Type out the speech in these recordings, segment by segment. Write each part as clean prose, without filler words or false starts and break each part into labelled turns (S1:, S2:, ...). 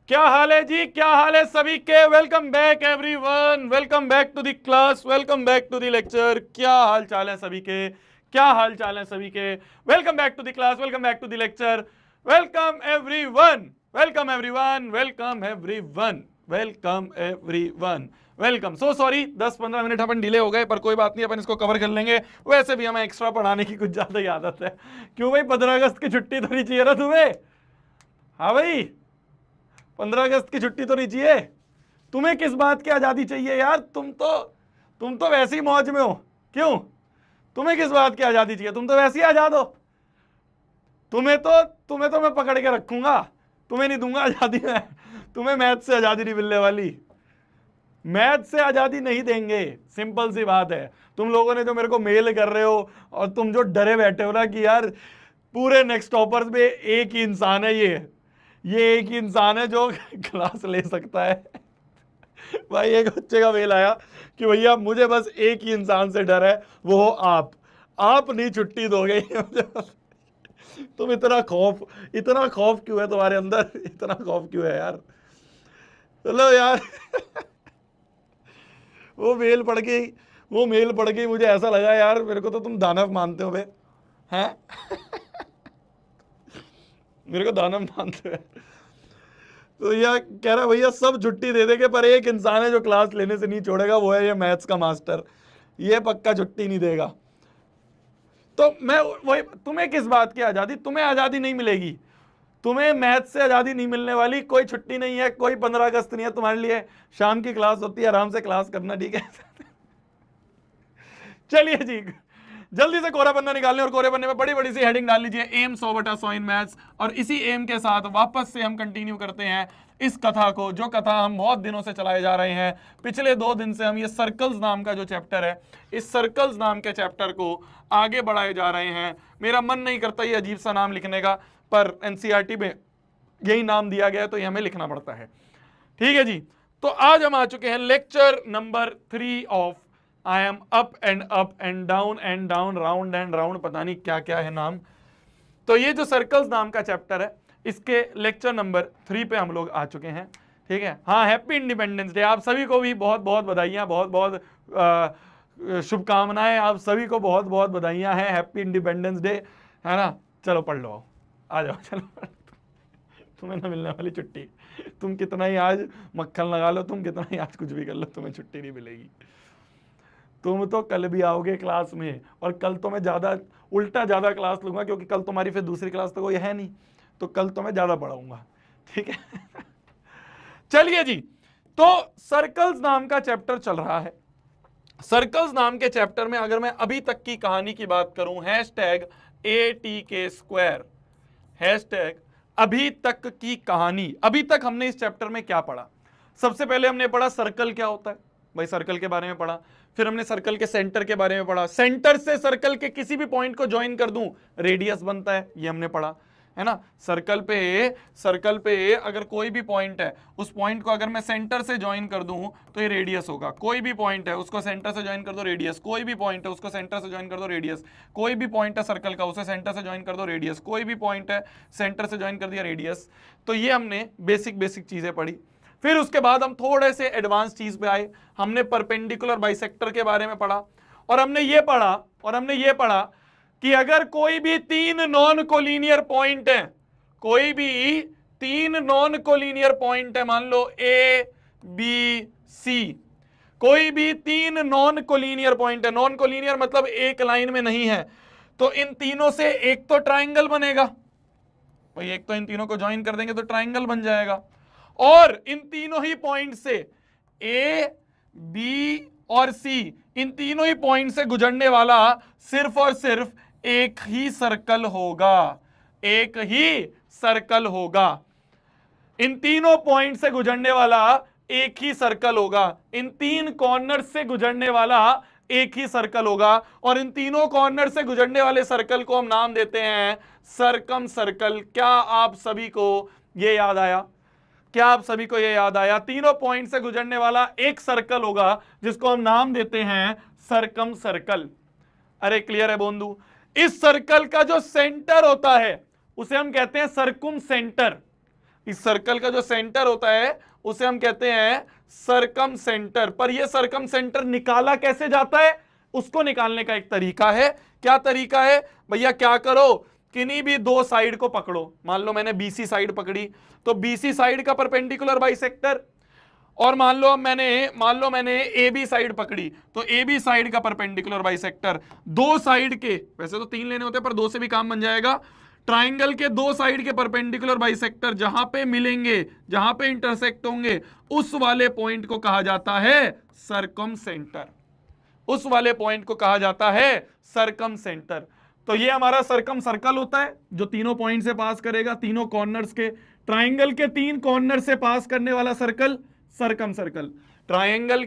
S1: क्या हाल है जी, क्या हाल है सभी के। Welcome back everyone, welcome back to the class, welcome back to the lecture. क्या हाल चाल है सभी के, क्या हाल चाल है सभी के। Welcome back to the class, welcome back to the lecture. Welcome everyone, welcome everyone, welcome everyone, welcome everyone, welcome. So sorry 10-15 minute अपन डिले हो गए, पर कोई बात नहीं, अपन इसको कवर कर लेंगे। वैसे भी हमें एक्स्ट्रा पढ़ाने की कुछ ज्यादा ही आदत है। क्यों भाई, 15 अगस्त की छुट्टी तो नहीं चाहिए ना तुम्हें? हाँ भाई, 15 अगस्त की छुट्टी तो नहीं चाहिए तुम्हें? किस बात की आजादी चाहिए यार? तुम तो वैसे ही मौज में हो। क्यों? तुम्हें किस बात की आजादी चाहिए? तुम तो वैसे ही आजाद हो। तुम्हें तो मैं पकड़ के रखूंगा। तुम्हें नहीं दूंगा आजादी मैं। तुम्हें मैथ से आजादी नहीं मिलने वाली। मैथ से आजादी नहीं देंगे, सिंपल सी बात है। तुम लोगों ने जो मेरे को मेल कर रहे हो और तुम जो डरे बैठे हो ना कि यार पूरे नेक्स्ट टॉपर्स में एक ही इंसान है, ये एक ही इंसान है जो क्लास ले सकता है। भाई एक बच्चे का मेल आया कि भैया मुझे बस एक ही इंसान से डर है, वो हो आप नहीं छुट्टी दोगे। तुम इतना खौफ क्यों है तुम्हारे अंदर? इतना खौफ क्यों है यार? चलो यार। वो मेल पढ़ के वो मेल पढ़ के मुझे ऐसा लगा यार, मेरे को तो तुम दानव मानते हो बे, हैं? मेरे को दानव मानते हो। तो यह कह रहा भैया सब छुट्टी दे देंगे, पर एक इंसान है जो क्लास लेने से नहीं छोड़ेगा, वो है ये मैथ्स का मास्टर। ये पक्का छुट्टी नहीं देगा। तो मैं वही, तुम्हें किस बात की आजादी? तुम्हें आजादी नहीं मिलेगी। तुम्हें मैथ्स से आजादी नहीं मिलने वाली। कोई छुट्टी नहीं है, कोई 15 अगस्त नहीं है तुम्हारे लिए। शाम की क्लास होती है, आराम से क्लास करना, ठीक है? चलिए जी, जल्दी से कोरा पन्ना निकाल लें और कोरे पन्ने में बड़ी बड़ी सी हेडिंग डाल लीजिए, एम 100/100 इन मैथ्स। और इसी एम के साथ वापस से हम कंटिन्यू करते हैं इस कथा को, जो कथा हम बहुत दिनों से चलाए जा रहे हैं। पिछले 2 दिन से हम ये सर्कल्स नाम का जो चैप्टर है, इस सर्कल्स नाम के चैप्टर को आगे बढ़ाए जा रहे हैं। मेरा मन नहीं करता ये अजीब सा नाम लिखने का, पर एनसीईआरटी में यही नाम दिया गया है तो ये हमें लिखना पड़ता है, ठीक है जी। तो आज हम आ चुके हैं lecture number 3 of I am up and down round and round, पता नहीं क्या क्या है नाम। तो ये जो सर्कल्स नाम का चैप्टर है, इसके लेक्चर नंबर 3 पे हम लोग आ चुके हैं, ठीक है। हाँ, हैप्पी इंडिपेंडेंस डे। आप सभी को भी बहुत बहुत बधाइयाँ, बहुत बहुत शुभकामनाएं। आप सभी को बहुत बहुत बधाइयाँ हैं, हैप्पी इंडिपेंडेंस डे, है ना। चलो पढ़ लो, आ जाओ, चलो। तुम्हें ना मिलने वाली छुट्टी। तुम कितना ही आज मक्खन लगा लो, तुम कितना ही आज कुछ भी कर लो, तुम्हें छुट्टी नहीं मिलेगी। तुम तो कल भी आओगे क्लास में, और कल तो मैं ज्यादा क्लास लूंगा, क्योंकि कल तुम्हारी फिर दूसरी क्लास तो कोई है नहीं, तो कल तो मैं ज्यादा पढ़ाऊंगा, ठीक है। चलिए जी, तो सर्कल्स नाम का चैप्टर चल रहा है। सर्कल्स नाम के चैप्टर में अगर मैं अभी तक की कहानी की बात करूं, #ATK², हैशटैग अभी तक की कहानी। अभी तक हमने इस चैप्टर में क्या पढ़ा? सबसे पहले हमने पढ़ा सर्कल क्या होता है, भाई सर्कल के बारे में पढ़ा। फिर हमने सर्कल के सेंटर के बारे में पढ़ा। सेंटर से सर्कल के किसी भी पॉइंट को ज्वाइन कर दूं, रेडियस बनता है, ये हमने पढ़ा, है ना। सर्कल पे अगर कोई भी पॉइंट है, उस पॉइंट को अगर मैं सेंटर से ज्वाइन कर दूं तो ये रेडियस होगा। कोई भी पॉइंट है उसको सेंटर से ज्वाइन कर दो, रेडियस। कोई भी पॉइंट है उसको सेंटर से ज्वाइन कर दो, रेडियस। कोई भी पॉइंट है सर्कल का, उसे सेंटर से ज्वाइन कर दो, रेडियस। कोई भी पॉइंट है सेंटर से ज्वाइन कर दिया, रेडियस। तो ये हमने बेसिक चीजें पढ़ी। फिर उसके बाद हम थोड़े से एडवांस चीज पे आए। हमने परपेंडिकुलर बाइसेक्टर के बारे में पढ़ा, और हमने ये पढ़ा कि अगर कोई भी 3 नॉन कोलिनियर पॉइंट है, कोई भी 3 नॉन कोलिनियर पॉइंट है, मान लो ए बी सी, कोई भी 3 नॉन कोलिनियर पॉइंट है, नॉन कोलिनियर मतलब एक लाइन में नहीं है, तो इन तीनों से एक तो ट्राइंगल बनेगा भाई, एक तो इन तीनों को ज्वाइन कर देंगे तो ट्राइंगल बन जाएगा। और इन तीनों ही पॉइंट से ए बी और सी, इन तीनों ही पॉइंट से गुजरने वाला सिर्फ और सिर्फ एक ही सर्कल होगा, एक ही सर्कल होगा। इन तीनों पॉइंट से गुजरने वाला एक ही सर्कल होगा। इन 3 कॉर्नर से गुजरने वाला एक ही सर्कल होगा, और इन तीनों कॉर्नर से गुजरने वाले सर्कल को हम नाम देते हैं सर्कम सर्कल। क्या आप सभी को ये याद आया? क्या आप सभी को ये याद आया? तीनों पॉइंट से गुजरने वाला एक सर्कल होगा जिसको हम नाम देते हैं सर्कम सर्कल। अरे क्लियर है बोंदू? इस सर्कल का जो सेंटर होता है उसे हम कहते हैं सर्कुम सेंटर। इस सर्कल का जो सेंटर होता है उसे हम कहते हैं सरकम सेंटर। पर यह सरकम सेंटर निकाला कैसे जाता है, उसको निकालने का एक तरीका है। क्या तरीका है भैया, क्या करो, किन्हीं भी दो साइड को पकड़ो। मान लो मैंने बीसी साइड पकड़ी, तो बीसी साइड का परपेंडिकुलर बाइसेक्टर, और मान लो मैंने ए बी साइड पकड़ी, तो ए बी साइड का परपेंडिकुलर बाइसेक्टर। दो साइड के, वैसे तो तीन लेने होते हैं पर दो से भी काम बन जाएगा। ट्राइंगल के दो साइड के परपेंडिकुलर बाइसेक्टर जहां पे मिलेंगे, जहां पे इंटरसेक्ट होंगे, उस वाले पॉइंट को कहा जाता है सरकम सेंटर। उस वाले पॉइंट को कहा जाता है सरकम सेंटर। तो ये हमारा सरकम सर्कल होता है जो तीनों पॉइंट से पास करेगा, तीनों कॉर्नर्स के, ट्राइंगल के तीन कॉर्नर से पास करने वाला सर्कल सरकम सर्कल। ट्राइंगल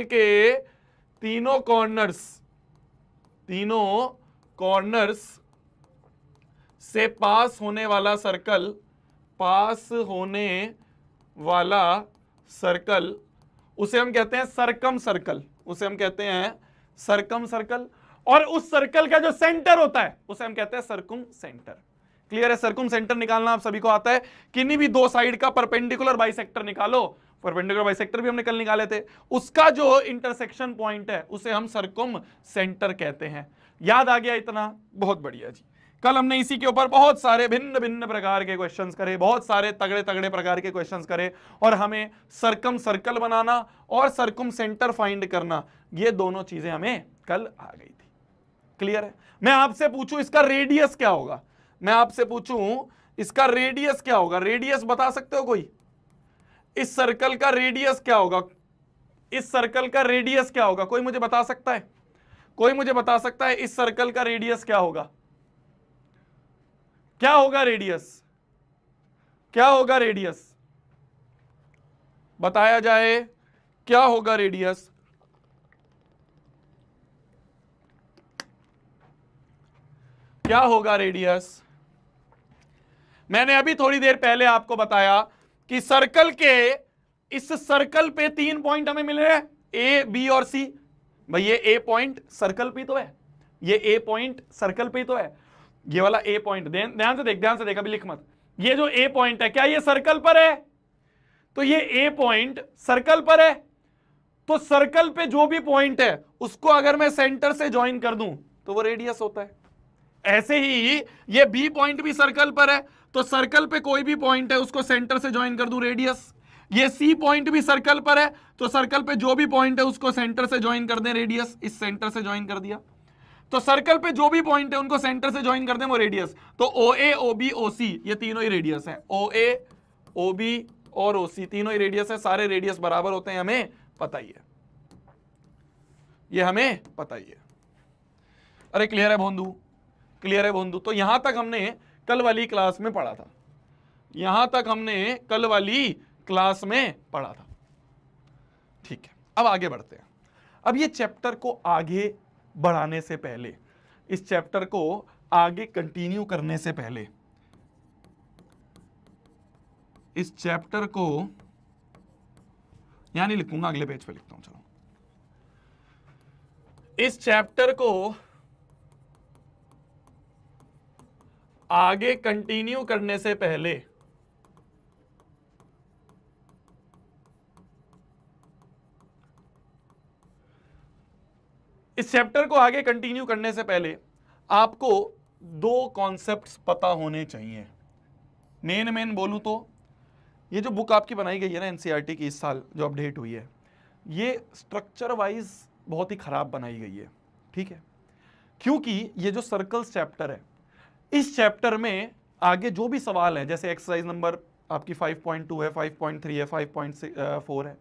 S1: के तीनों कॉर्नर्स से पास होने वाला सर्कल, उसे हम कहते हैं सरकम सर्कल। और उस सर्कल का जो सेंटर होता है उसे हम कहते हैं सरकम सेंटर। क्लियर है? सरकम सेंटर निकालना आप सभी को आता है। किन्हीं भी दो साइड का परपेंडिकुलर बाइसेक्टर निकालो, परपेंडिकुलर बाइसेक्टर भी हमने कल निकाले थे, उसका जो इंटरसेक्शन पॉइंट है उसे हम सरकम सेंटर कहते हैं। याद आ गया इतना? बहुत बढ़िया जी। कल हमने इसी के ऊपर बहुत सारे भिन्न भिन्न प्रकार के क्वेश्चंस करे, बहुत सारे तगड़े तगड़े प्रकार के क्वेश्चंस करे, और हमें सरकम सर्कल बनाना और सरकम सेंटर फाइंड करना, ये दोनों चीजें हमें कल आ गई थी। क्लियर है? मैं आपसे पूछूं इसका रेडियस क्या होगा, रेडियस बता सकते हो कोई? इस सर्कल का रेडियस क्या होगा? कोई मुझे बता सकता है? इस सर्कल का रेडियस क्या होगा? क्या होगा रेडियस? बताया जाए, क्या होगा रेडियस? मैंने अभी थोड़ी देर पहले आपको बताया कि इस सर्कल पे तीन पॉइंट हमें मिल रहे हैं, ए बी और सी। भाई ये ए पॉइंट सर्कल पे तो है, ये वाला ए पॉइंट, ध्यान से देख, अभी लिख मत। ये जो ए पॉइंट है, क्या ये सर्कल पर है? तो ये ए पॉइंट सर्कल पर है, तो सर्कल पे जो भी पॉइंट है उसको अगर मैं सेंटर से ज्वाइन कर दूं तो वो रेडियस होता है। ऐसे ही ये बी पॉइंट भी सर्कल पर है, तो सर्कल पे कोई भी पॉइंट है उसको सेंटर से ज्वाइन कर दूं, रेडियस। ये सी पॉइंट भी सर्कल पर है, तो सर्कल पे जो भी पॉइंट है उसको सेंटर से ज्वाइन कर दें, रेडियस। इस सेंटर से ज्वाइन कर दिया, तो सर्कल पे जो भी पॉइंट है उनको सेंटर से ज्वाइन कर दें, वो रेडियस। तो ओ ए, ओ बी, ओ सी, ये तीनों ही रेडियस है। ओ ए, ओ बी और ओ सी तीनों ही रेडियस है। सारे रेडियस बराबर होते हैं, हमें पता ही है, ये हमें पता ही है। अरे क्लियर है बंधु? तो यहां तक हमने कल वाली क्लास में पढ़ा था। ठीक है, अब आगे बढ़ते हैं। अब ये चैप्टर को आगे बढ़ाने से पहले, इस चैप्टर को आगे कंटिन्यू करने से पहले, इस चैप्टर को यहां नहीं लिखूंगा, अगले पेज पे लिखता हूं। चलो, इस चैप्टर को आगे कंटिन्यू करने से पहले आपको दो कॉन्सेप्ट्स पता होने चाहिए। मेन बोलूं तो ये जो बुक आपकी बनाई गई है ना एनसीईआरटी की इस साल जो अपडेट हुई है, ये स्ट्रक्चर वाइज बहुत ही खराब बनाई गई है। ठीक है, क्योंकि ये जो सर्कल्स चैप्टर है, इस चैप्टर में आगे जो भी सवाल है, जैसे एक्सरसाइज नंबर आपकी 5.2 है, 5.3 है, 5.4 है,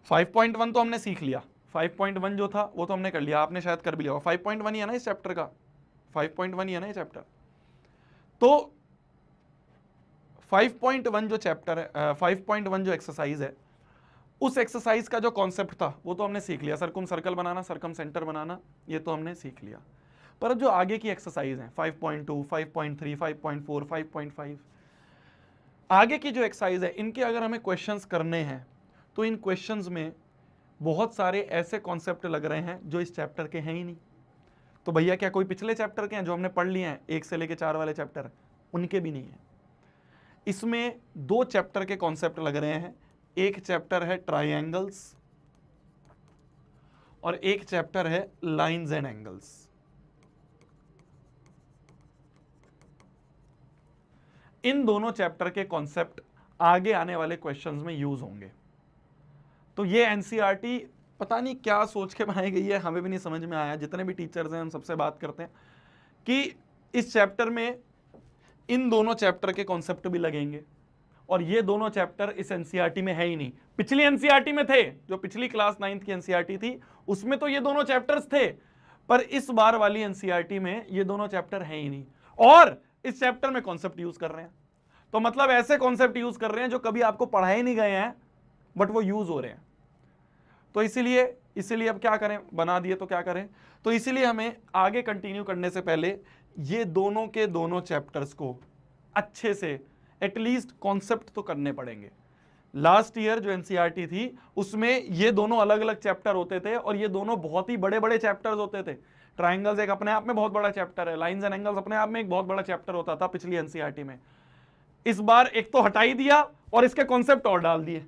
S1: 5.1 तो हमने सीख लिया, 5.1 जो था वो तो हमने कर लिया, आपने शायद कर भी लिया। 5.1 ही है ना इस चैप्टर का, 5.1 ही है ना ये चैप्टर। तो 5.1 जो चैप्टर है, 5.1 जो एक्सरसाइज है, उस एक्सरसाइज का जो कॉन्सेप्ट था वो तो हमने सीख लिया। सरकम सर्कल बनाना, सरकम सेंटर बनाना, ये तो हमने सीख लिया। पर जो आगे की एक्सरसाइज है 5.2, 5.3, 5.4, 5.5, आगे की जो एक्सरसाइज है, इनके अगर हमें क्वेश्चंस करने हैं तो इन क्वेश्चंस में बहुत सारे ऐसे कॉन्सेप्ट लग रहे हैं जो इस चैप्टर के हैं ही नहीं। तो भैया क्या कोई पिछले चैप्टर के हैं जो हमने पढ़ लिए हैं 1 से लेकर 4 वाले चैप्टर, उनके भी नहीं है। इसमें 2 चैप्टर के कॉन्सेप्ट लग रहे हैं। एक चैप्टर है ट्राइंगल्स और एक चैप्टर है लाइंस एंड एंगल्स। इन दोनों चैप्टर के कॉन्सेप्ट आगे आने वाले क्वेश्चंस में यूज होंगे। तो ये एनसीईआरटी पता नहीं क्या सोच के बनाई गई है, हमें भी नहीं समझ में आया। जितने भी टीचर्स हैं हम सबसे बात करते हैं कि इस चैप्टर में इन दोनों चैप्टर के कॉन्सेप्ट भी लगेंगे और ये दोनों चैप्टर इस एनसीईआरटी में है ही नहीं। पिछली एनसीईआरटी में थे, जो पिछली क्लास 9th की एनसीईआरटी थी उसमें तो ये दोनों चैप्टर्स थे, पर इस बार वाली एनसीईआरटी में ये दोनों चैप्टर है ही नहीं और इस चैप्टर में कॉन्सेप्ट यूज कर रहे हैं। तो मतलब ऐसे कॉन्सेप्ट यूज कर रहे हैं जो कभी आपको पढ़ाए नहीं गए हैं बट वो यूज हो रहे हैं। तो इसीलिए अब क्या करें, बना दिए तो क्या करें। तो इसीलिए हमें आगे कंटिन्यू करने से पहले ये दोनों के दोनों चैप्टर्स को अच्छे से एटलीस्ट कॉन्सेप्ट तो करने पड़ेंगे। लास्ट ईयर जो एनसीईआरटी थी उसमें ये दोनों अलग अलग चैप्टर होते थे और ये दोनों बहुत ही बड़े बड़े चैप्टर्स होते थे। ट्राइंगल्स एक अपने आप में बहुत बड़ा चैप्टर है, लाइंस एंड एंगल्स अपने आप में एक बहुत बड़ा चैप्टर होता था पिछली एनसीईआरटी में। इस बार एक तो हटा ही दिया और इसके कॉन्सेप्ट और डाल दिए।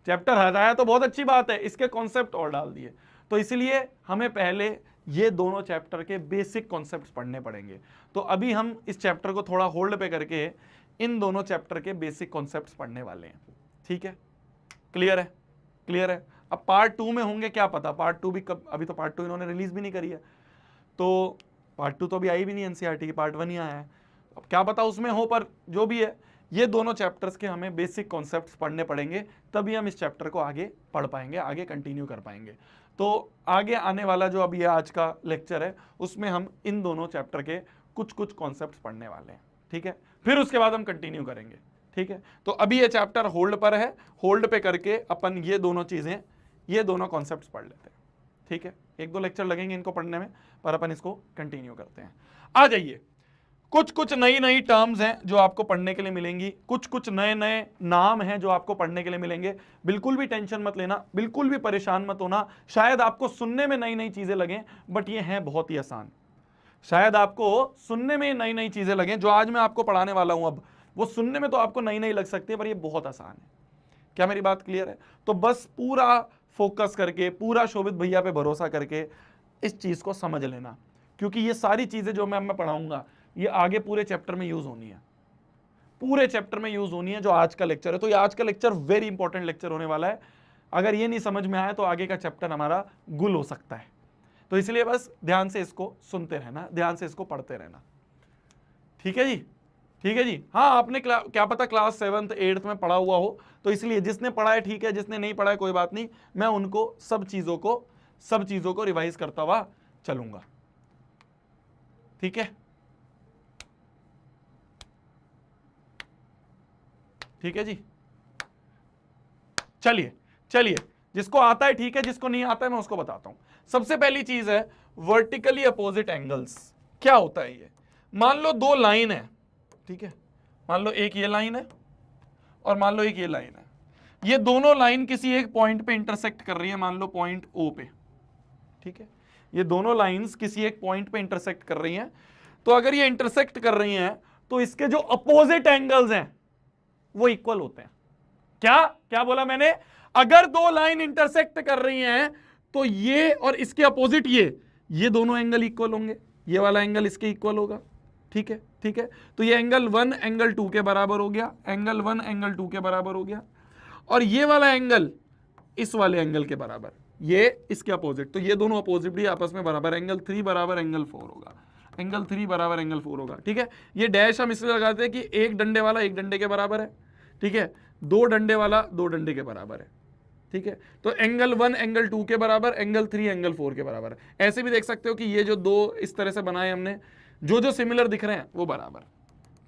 S1: चैप्टर हटाया तो बहुत अच्छी बात है, इसके कॉन्सेप्ट और डाल दिए। तो इसलिए हमें पहले ये दोनों चैप्टर के बेसिक कॉन्सेप्ट्स पढ़ने पड़ेंगे। तो अभी हम इस चैप्टर को थोड़ा होल्ड पे करके इन दोनों चैप्टर के बेसिक कॉन्सेप्ट्स पढ़ने वाले हैं। ठीक है, क्लियर है? क्लियर है। अब पार्ट 2 में होंगे क्या पता, पार्ट 2 भी कब, अभी तो पार्ट 2 इन्होंने रिलीज भी नहीं करी है, तो पार्ट 2 तो अभी आई भी नहीं एनसीईआरटी की, पार्ट 1 ही आया है। अब क्या पता उसमें हो, पर जो भी है ये दोनों चैप्टर्स के हमें बेसिक कॉन्सेप्ट्स पढ़ने पड़ेंगे, तभी हम इस चैप्टर को आगे पढ़ पाएंगे, आगे कंटिन्यू कर पाएंगे। तो आगे आने वाला जो अभी आज का लेक्चर है उसमें हम इन दोनों चैप्टर के कुछ कुछ कॉन्सेप्ट्स पढ़ने वाले हैं। ठीक है, फिर उसके बाद हम कंटिन्यू करेंगे। ठीक है, तो अभी ये चैप्टर होल्ड पर है, होल्ड पे करके अपन ये दोनों चीजें, ये दोनों कॉन्सेप्ट्स पढ़ लेते हैं। ठीक है, 1-2 लेक्चर लगेंगे इनको पढ़ने में, पर अपन इसको कंटिन्यू करते हैं। आ जाइए, कुछ कुछ नई नई टर्म्स हैं जो आपको पढ़ने के लिए मिलेंगी, कुछ कुछ नए नए नाम हैं जो आपको पढ़ने के लिए मिलेंगे। बिल्कुल भी टेंशन मत लेना, बिल्कुल भी परेशान मत होना। शायद आपको सुनने में नई नई चीजें लगें बट ये हैं बहुत ही आसान। शायद आपको सुनने में नई नई चीजें लगें, जो आज मैं आपको पढ़ाने वाला हूं अब वो सुनने में तो आपको नई नई लग सकती है, पर ये बहुत आसान है। क्या मेरी बात क्लियर है? तो बस पूरा फोकस करके, पूरा शोभित भैया पे भरोसा करके इस चीज को समझ लेना, क्योंकि ये सारी चीजें जो मैं पढ़ाऊंगा ये आगे पूरे चैप्टर में यूज होनी है, पूरे चैप्टर में यूज होनी है जो आज का लेक्चर है। तो ये आज का लेक्चर वेरी इंपॉर्टेंट लेक्चर होने वाला है। अगर ये नहीं समझ में आया तो आगे का चैप्टर हमारा गुल हो सकता है। तो इसलिए बस ध्यान से इसको सुनते रहना, ध्यान से इसको पढ़ते रहना। ठीक है जी, ठीक है जी। हाँ, आपने क्या पता क्लास 7th 8th में पढ़ा हुआ हो, तो इसलिए जिसने पढ़ा है ठीक है, जिसने नहीं पढ़ा है कोई बात नहीं, मैं उनको सब चीजों को रिवाइज करता हुआ चलूंगा। ठीक है, ठीक है जी। चलिए चलिए, जिसको आता है ठीक है, जिसको नहीं आता है मैं उसको बताता हूं। सबसे पहली चीज है वर्टिकली अपोजिट एंगल्स। क्या होता है ये? मान लो 2 लाइन है, ठीक है, मान लो एक ये लाइन है और मान लो एक ये लाइन है। ये दोनों लाइन किसी एक पॉइंट पे इंटरसेक्ट कर रही है, मान लो पॉइंट O पे। ठीक है, ये दोनों लाइंस किसी एक पॉइंट पे इंटरसेक्ट कर रही हैं। तो अगर ये इंटरसेक्ट कर रही हैं तो इसके जो अपोजिट एंगल्स हैं वो इक्वल होते हैं। क्या क्या बोला मैंने? अगर 2 लाइन इंटरसेक्ट कर रही हैं तो ये और इसके अपोजिट ये दोनों एंगल इक्वल होंगे, ये वाला एंगल इसके इक्वल होगा। ठीक है, ठीक है। तो ये एंगल 1 एंगल 2 के बराबर हो गया, एंगल 1 एंगल 2 के बराबर हो गया, और ये वाला एंगल इस वाले एंगल के बराबर, ये इसके अपोजिट। तो ये दोनों अपोजिट भी आपस में बराबर, एंगल 3 बराबर एंगल 4 होगा, एंगल 3 बराबर एंगल 4 होगा। ठीक है, ये डैश हम इसलिए लगाते हैं कि एक डंडे वाला एक डंडे के बराबर है, ठीक है, 2 डंडे वाला 2 डंडे के बराबर है। ठीक है, तो एंगल 1 एंगल 2 के बराबर, एंगल 3 एंगल 4 के बराबर है। ऐसे भी देख सकते हो कि ये जो 2 इस तरह से बनाए हमने, जो सिमिलर दिख रहे हैं वो बराबर।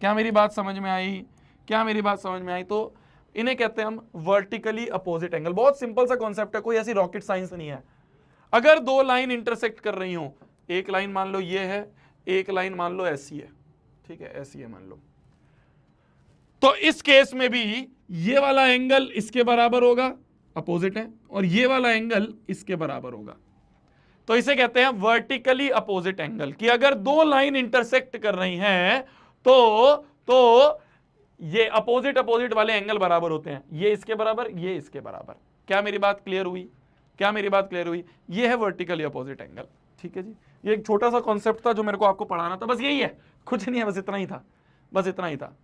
S1: क्या मेरी बात समझ में आई? क्या मेरी बात समझ में आई? तो इन्हें कहते हैं हम वर्टिकली अपोजिट एंगल। बहुत सिंपल सा कॉन्सेप्ट है, कोई ऐसी रॉकेट साइंस नहीं है। अगर 2 लाइन इंटरसेक्ट कर रही हो, एक लाइन मान लो ये है, एक लाइन मान लो ऐसी है, ठीक है, ऐसी है मान लो, तो इस केस में भी ये वाला एंगल इसके बराबर होगा, अपोजिट है, और ये वाला एंगल इसके बराबर होगा। तो इसे कहते हैं वर्टिकली अपोजिट एंगल। कि अगर 2 लाइन इंटरसेक्ट कर रही हैं तो ये अपोजिट अपोजिट वाले एंगल बराबर होते हैं, ये इसके बराबर, ये इसके बराबर। क्या मेरी बात क्लियर हुई? क्या मेरी बात क्लियर हुई? ये है वर्टिकली अपोजिट एंगल। ठीक है जी, ये एक छोटा सा कॉन्सेप्ट था जो मेरे को आपको पढ़ाना था, बस यही है, कुछ नहीं है, बस इतना ही था, बस इतना ही था।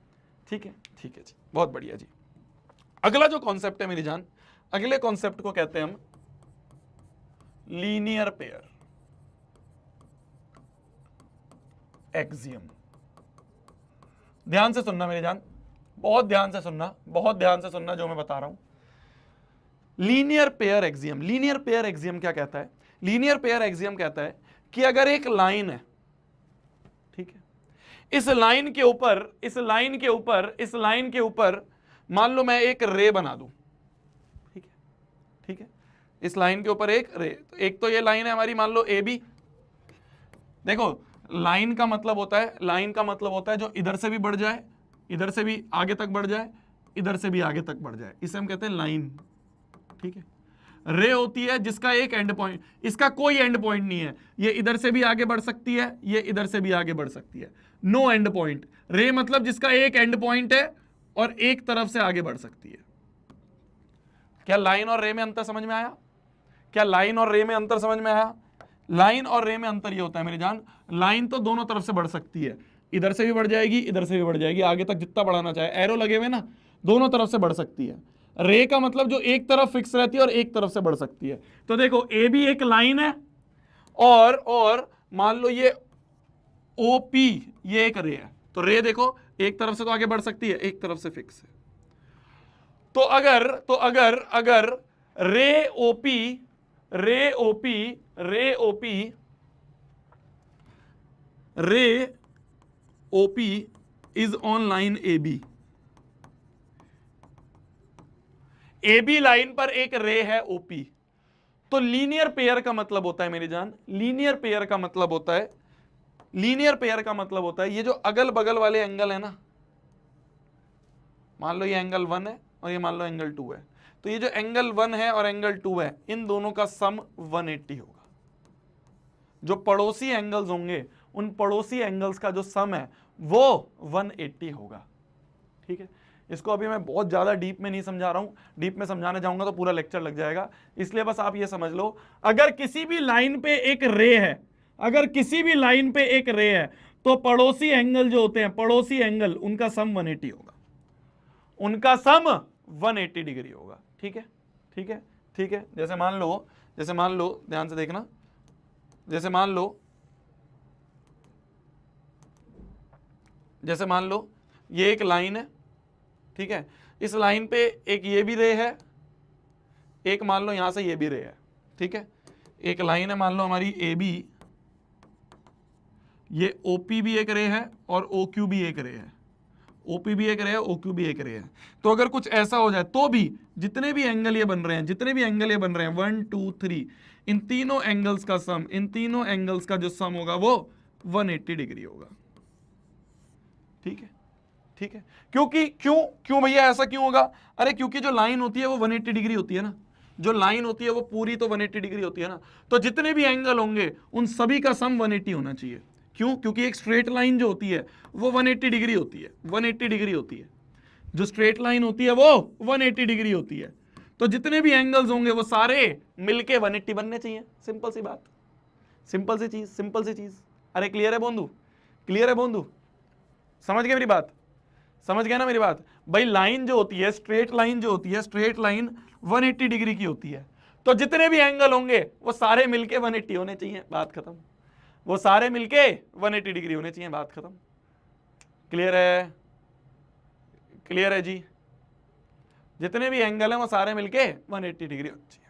S1: ठीक है जी, बहुत बढ़िया जी। अगला जो कॉन्सेप्ट है मेरी जान, अगले कॉन्सेप्ट को कहते हैं हम लीनियर पेयर एक्सियम। ध्यान से सुनना मेरी जान, बहुत ध्यान से सुनना, बहुत ध्यान से सुनना जो मैं बता रहा हूं। Linear pair axiom, linear pair axiom क्या कहता है? लीनियर पेयर एक्सियम कहता है कि अगर एक लाइन है, ठीक है, इस लाइन के ऊपर, इस लाइन के ऊपर, इस लाइन के ऊपर मान लो मैं एक रे बना दूं, ठीक है, ठीक है, इस लाइन के ऊपर एक रे, एक तो ये लाइन है हमारी, मान लो ए बी। देखो लाइन का मतलब होता है, लाइन का मतलब होता है जो इधर से भी बढ़ जाए, इधर से भी आगे तक बढ़ जाए, इधर से भी आगे तक बढ़ जाए, इसे हम कहते हैं लाइन। ठीक है, रे होती है जिसका एक एंड पॉइंट, इसका कोई एंड पॉइंट नहीं है, ये इधर से भी आगे बढ़ सकती है, ये इधर से भी आगे बढ़ सकती है, नो एंड पॉइंट। रे मतलब जिसका एक एंड पॉइंट है और एक तरफ से आगे बढ़ सकती है। क्या लाइन और रे में अंतर समझ में आया? क्या लाइन और रे में अंतर समझ में आया? लाइन और रे में अंतर ये होता है मेरी जान, लाइन तो दोनों तरफ से बढ़ सकती है, इधर से भी बढ़ जाएगी, इधर से भी बढ़ जाएगी, आगे तक जितना बढ़ाना चाहे, एरो लगे हुए ना, दोनों तरफ से बढ़ सकती है। रे का मतलब जो एक तरफ फिक्स रहती है और एक तरफ से बढ़ सकती है। तो देखो ए भी एक लाइन है और मान लो ये ओपी ये एक रे है, तो रे देखो एक तरफ से तो आगे बढ़ सकती है, एक तरफ से फिक्स है। तो अगर रे OP, ray OP, ray OP, ray OP is on line A B, A B line पर एक रे है ओपी, तो लीनियर पेयर का मतलब होता है मेरी जान, लीनियर पेयर का मतलब होता है, लीनियर पेयर का मतलब होता है ये जो अगल बगल वाले एंगल है ना, मान लो ये एंगल 1 है और ये मान लो एंगल 2 है, तो ये जो एंगल 1 है और एंगल 2 है, इन दोनों का सम 180 होगा। जो पड़ोसी एंगल्स होंगे उन पड़ोसी एंगल्स का जो सम है वो 180 होगा। ठीक है, इसको अभी मैं बहुत ज्यादा डीप में नहीं समझा रहा हूं, डीप में समझाने जाऊंगा तो पूरा लेक्चर लग जाएगा, इसलिए बस आप ये समझ लो, अगर किसी भी लाइन पे एक रे है, अगर किसी भी लाइन पे एक रे है, तो पड़ोसी एंगल जो होते हैं, पड़ोसी एंगल, उनका सम 180 होगा, उनका सम 180 डिग्री होगा। ठीक है, ठीक है, ठीक है। जैसे मान लो ध्यान से देखना, जैसे मान लो ये एक लाइन है, ठीक है, इस लाइन पे एक ये भी रे है, एक मान लो यहां से ये भी रे है। ठीक है, एक लाइन है मान लो हमारी ए बी, ये ओपी भी एक रे है और ओ क्यू भी एक रे है, ओपी भी एक रे है, ओ क्यू भी एक रे है। तो अगर कुछ ऐसा हो जाए तो भी जितने भी एंगल ये बन रहे हैं, जितने भी एंगल ये बन रहे हैं 1 2 3, इन तीनों एंगल्स का सम, इन तीनों एंगल्स का जो सम होगा वो 180 डिग्री होगा। ठीक है, ठीक है, क्योंकि क्यों भैया ऐसा क्यों होगा? अरे क्योंकि जो लाइन होती है वो 180 डिग्री होती है ना, जो लाइन होती है वो पूरी तो 180 डिग्री होती है ना, तो जितने भी एंगल होंगे उन सभी का सम 180 होना चाहिए। क्यों? क्योंकि एक स्ट्रेट लाइन जो होती है वो 180 डिग्री होती है, 180 डिग्री होती है, जो स्ट्रेट लाइन होती है वो 180 डिग्री होती है, तो जितने भी एंगल्स होंगे वो सारे मिलके 180 बनने चाहिए। सिंपल सी बात, सिंपल सी चीज, सिंपल सी चीज। अरे क्लियर है बोंदू? क्लियर है बोंदू? समझ गए मेरी बात? समझ गया ना मेरी बात? भाई लाइन जो होती है, स्ट्रेट लाइन जो होती है, स्ट्रेट लाइन 180 डिग्री की होती है, तो जितने भी एंगल होंगे वो सारे मिलके 180 होने चाहिए, बात खत्म। वो सारे मिलके 180 डिग्री होने चाहिए, बात खत्म। क्लियर है? क्लियर है जी? जितने भी एंगल हैं वो सारे मिलके 180 डिग्री होनी चाहिए।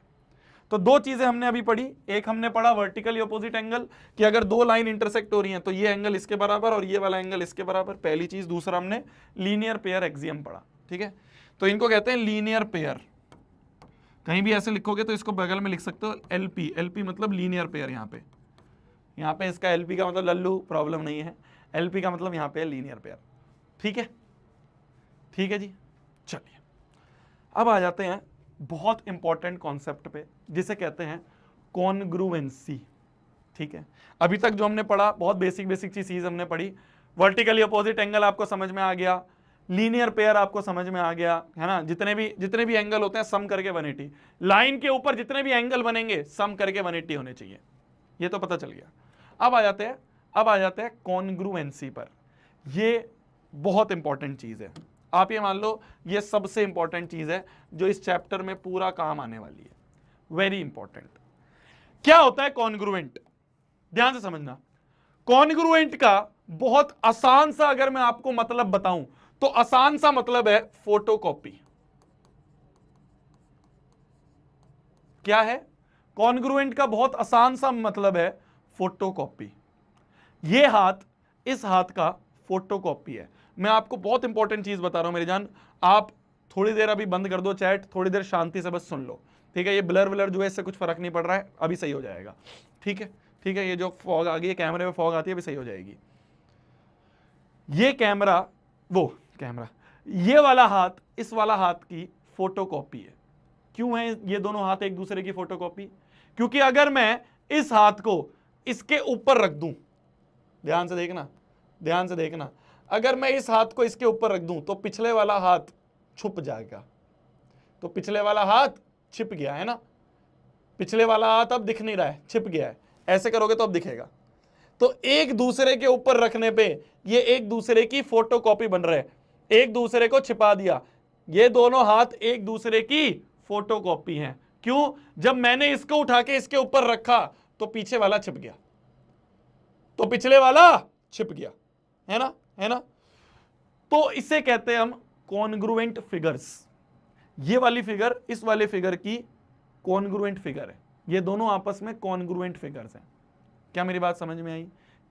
S1: तो दो चीजें हमने अभी पढ़ी, एक हमने पढ़ा वर्टिकली अपोजिट एंगल, कि अगर दो लाइन इंटरसेक्ट हो रही हैं तो ये एंगल इसके बराबर और ये वाला एंगल इसके बराबर, पहली चीज। दूसरा हमने लीनियर पेयर एक्सियम पढ़ा। ठीक है, तो इनको कहते हैं लीनियर पेयर। कहीं भी ऐसे लिखोगे तो इसको बगल में लिख सकते हो एलपी, एलपी मतलब लीनियर पेयर। यहाँ पे इसका एलपी का मतलब लल्लू, प्रॉब्लम नहीं है, एलपी का मतलब यहाँ पे लीनियर पेयर। ठीक है, ठीक है जी। चलिए अब आ जाते हैं बहुत इंपॉर्टेंट कॉन्सेप्ट पे, जिसे कहते हैं कॉन्ग्रुएंसी। ठीक है, अभी तक जो हमने पढ़ा बहुत बेसिक चीज हमने पढ़ी। वर्टिकली अपोजिट एंगल आपको समझ में आ गया, लीनियर पेयर आपको समझ में आ गया है ना, जितने भी एंगल होते हैं सम करके 180, लाइन के ऊपर जितने भी एंगल बनेंगे सम करके 180 होने चाहिए, ये तो पता चल गया। अब आ जाते हैं कॉन्ग्रुएंसी पर। ये बहुत इंपॉर्टेंट चीज है, आप ये मान लो ये सबसे इंपॉर्टेंट चीज है जो इस चैप्टर में पूरा काम आने वाली है, वेरी इंपॉर्टेंट। क्या होता है कॉन्ग्रुएंट, ध्यान से समझना। कॉन्ग्रुएंट का बहुत आसान सा अगर मैं आपको मतलब बताऊं तो आसान सा मतलब है फोटोकॉपी। क्या है कॉन्ग्रुएंट का बहुत आसान सा मतलब है फोटोकॉपी। ये हाथ इस हाथ का फोटोकॉपी है। मैं आपको बहुत इंपॉर्टेंट चीज बता रहा हूं मेरी जान, आप थोड़ी देर अभी बंद कर दो चैट, थोड़ी देर शांति से बस सुन लो, ठीक है। ये ब्लर व्लर जो है इससे कुछ फर्क नहीं पड़ रहा है, अभी सही हो जाएगा, ठीक है ठीक है। ये जो फॉग आ गई है कैमरे में, फॉग आती है, अभी सही हो जाएगी। ये कैमरा, वो कैमरा, ये वाला हाथ इस वाला हाथ की फोटोकॉपी है। क्यों है ये दोनों हाथ एक दूसरे की फोटोकॉपी? क्योंकि अगर मैं इस हाथ को इसके ऊपर रख दूं, ध्यान से देखना, ध्यान से देखना, अगर मैं इस हाथ को इसके ऊपर रख दूं तो पिछले वाला हाथ छुप जाएगा, तो पिछले वाला हाथ छिप गया है ना, पिछले वाला हाथ अब दिख नहीं रहा है, छिप गया है। ऐसे करोगे तो अब दिखेगा। तो एक दूसरे के ऊपर रखने पे ये एक दूसरे की फोटोकॉपी बन रहे हैं, एक दूसरे को छिपा दिया। ये दोनों हाथ एक दूसरे की फोटोकॉपी हैं। क्यों? जब मैंने इसको उठा के इसके ऊपर रखा तो पीछे वाला छिप गया, तो पिछले वाला छिप गया, है ना, है ना। तो इसे कहते हैं हम कॉन्ग्रुएंट फिगर्स। ये वाली फिगर इस वाले फिगर की कॉन्ग्रुएंट फिगर है, ये दोनों आपस में कॉन्ग्रुएंट फिगर्स हैं। क्या मेरी बात समझ में आई?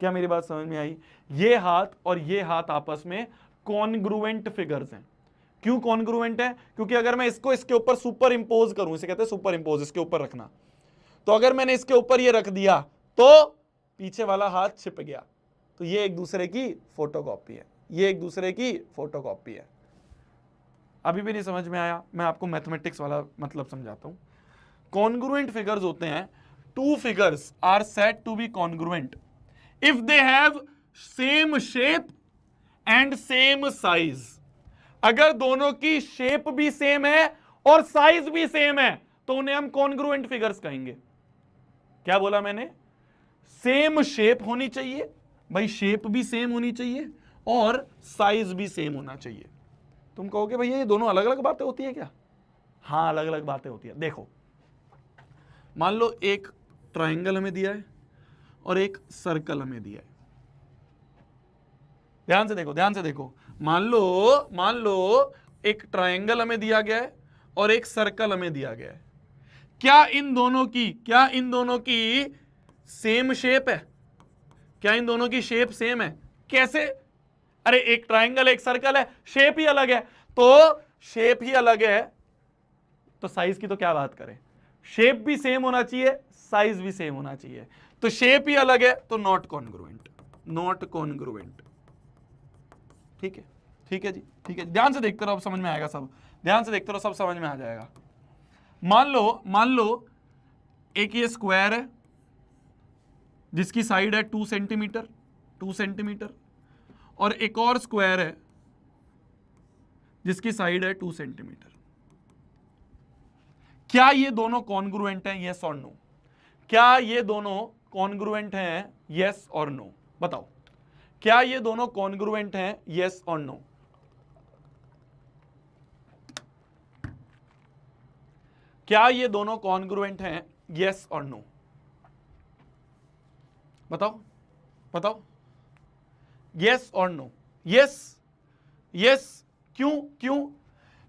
S1: क्या मेरी बात समझ में आई? ये हाथ और ये हाथ आपस में कॉन्ग्रुएंट फिगर्स हैं। क्यों कॉन्ग्रुएंट है? क्योंकि अगर मैं इसको इसके ऊपर सुपर इंपोज करूं, इसे कहते हैं सुपर इंपोज, इसके ऊपर रखना, तो अगर मैंने इसके ऊपर ये रख दिया तो पीछे वाला हाथ छिप गया, तो ये एक दूसरे की फोटोकॉपी है, ये एक दूसरे की फोटोकॉपी है। अभी भी नहीं समझ में आया? मैं आपको मैथमेटिक्स वाला मतलब समझाता हूं। कॉन्ग्रुएंट फिगर्स होते हैं, two figures are said to be congruent if they have same shape and same size। अगर दोनों की शेप भी सेम है और साइज भी सेम है तो उन्हें हम कॉन्ग्रुएंट फिगर्स कहेंगे। क्या बोला मैंने? सेम शेप होनी चाहिए भाई, शेप भी सेम होनी चाहिए और साइज भी सेम होना चाहिए। तुम कहोगे भैया ये दोनों अलग अलग बातें होती है क्या? हाँ अलग अलग बातें होती है। देखो मान लो एक ट्रायंगल हमें दिया है और एक सर्कल हमें दिया है, ध्यान से देखो, ध्यान से देखो। मान लो एक ट्रायंगल हमें दिया गया है और एक सर्कल हमें दिया गया है। क्या इन दोनों की सेम शेप है? क्या इन दोनों की शेप सेम है? कैसे? अरे एक ट्रायंगल एक सर्कल है, शेप ही अलग है, तो शेप ही अलग है तो साइज की तो क्या बात करें। शेप भी सेम होना चाहिए, साइज भी सेम होना चाहिए, तो शेप ही अलग है तो नॉट कॉन्ग्रुएंट, नॉट कॉन्ग्रुएंट। ठीक है, ठीक है जी, ठीक है। ध्यान से देखते रहो, अब समझ में आएगा सब, ध्यान से देखते रहो, सब समझ में आ जाएगा। मान लो एक ये स्क्वायर है जिसकी साइड है 2 सेंटीमीटर, 2 सेंटीमीटर, और एक और स्क्वायर है जिसकी साइड है 2 सेंटीमीटर। क्या ये दोनों कॉन्ग्रुएंट हैं? यस और नो। क्या ये दोनों कॉन्ग्रुएंट हैं? यस और नो। बताओ, क्या ये दोनों कॉन्ग्रुएंट हैं? यस और नो। क्या ये दोनों कॉन्ग्रुएंट हैं? यस और नो। बताओ, बताओ, यस और नो। Yes, yes. क्यों? क्यों?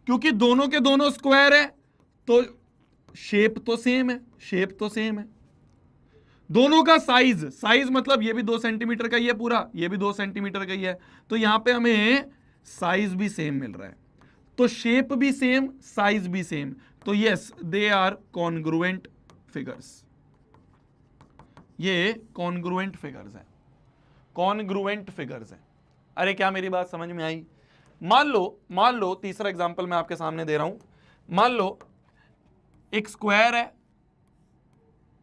S1: क्योंकि दोनों के दोनों स्क्वायर है तो शेप तो सेम है, शेप तो सेम है। दोनों का साइज, साइज मतलब ये भी 2 सेंटीमीटर का ही है पूरा, ये भी 2 सेंटीमीटर का ही है, तो यहां पे हमें साइज भी सेम मिल रहा है, तो शेप भी सेम, साइज भी सेम, तो yes they are congruent figures. ये कॉन्ग्रुएंट फिगर्स हैं, कॉन्ग्रुएंट फिगर्स हैं। अरे क्या मेरी बात समझ में आई? मान लो तीसरा एग्जांपल मैं आपके सामने दे रहा हूं। मान लो एक स्क्वायर है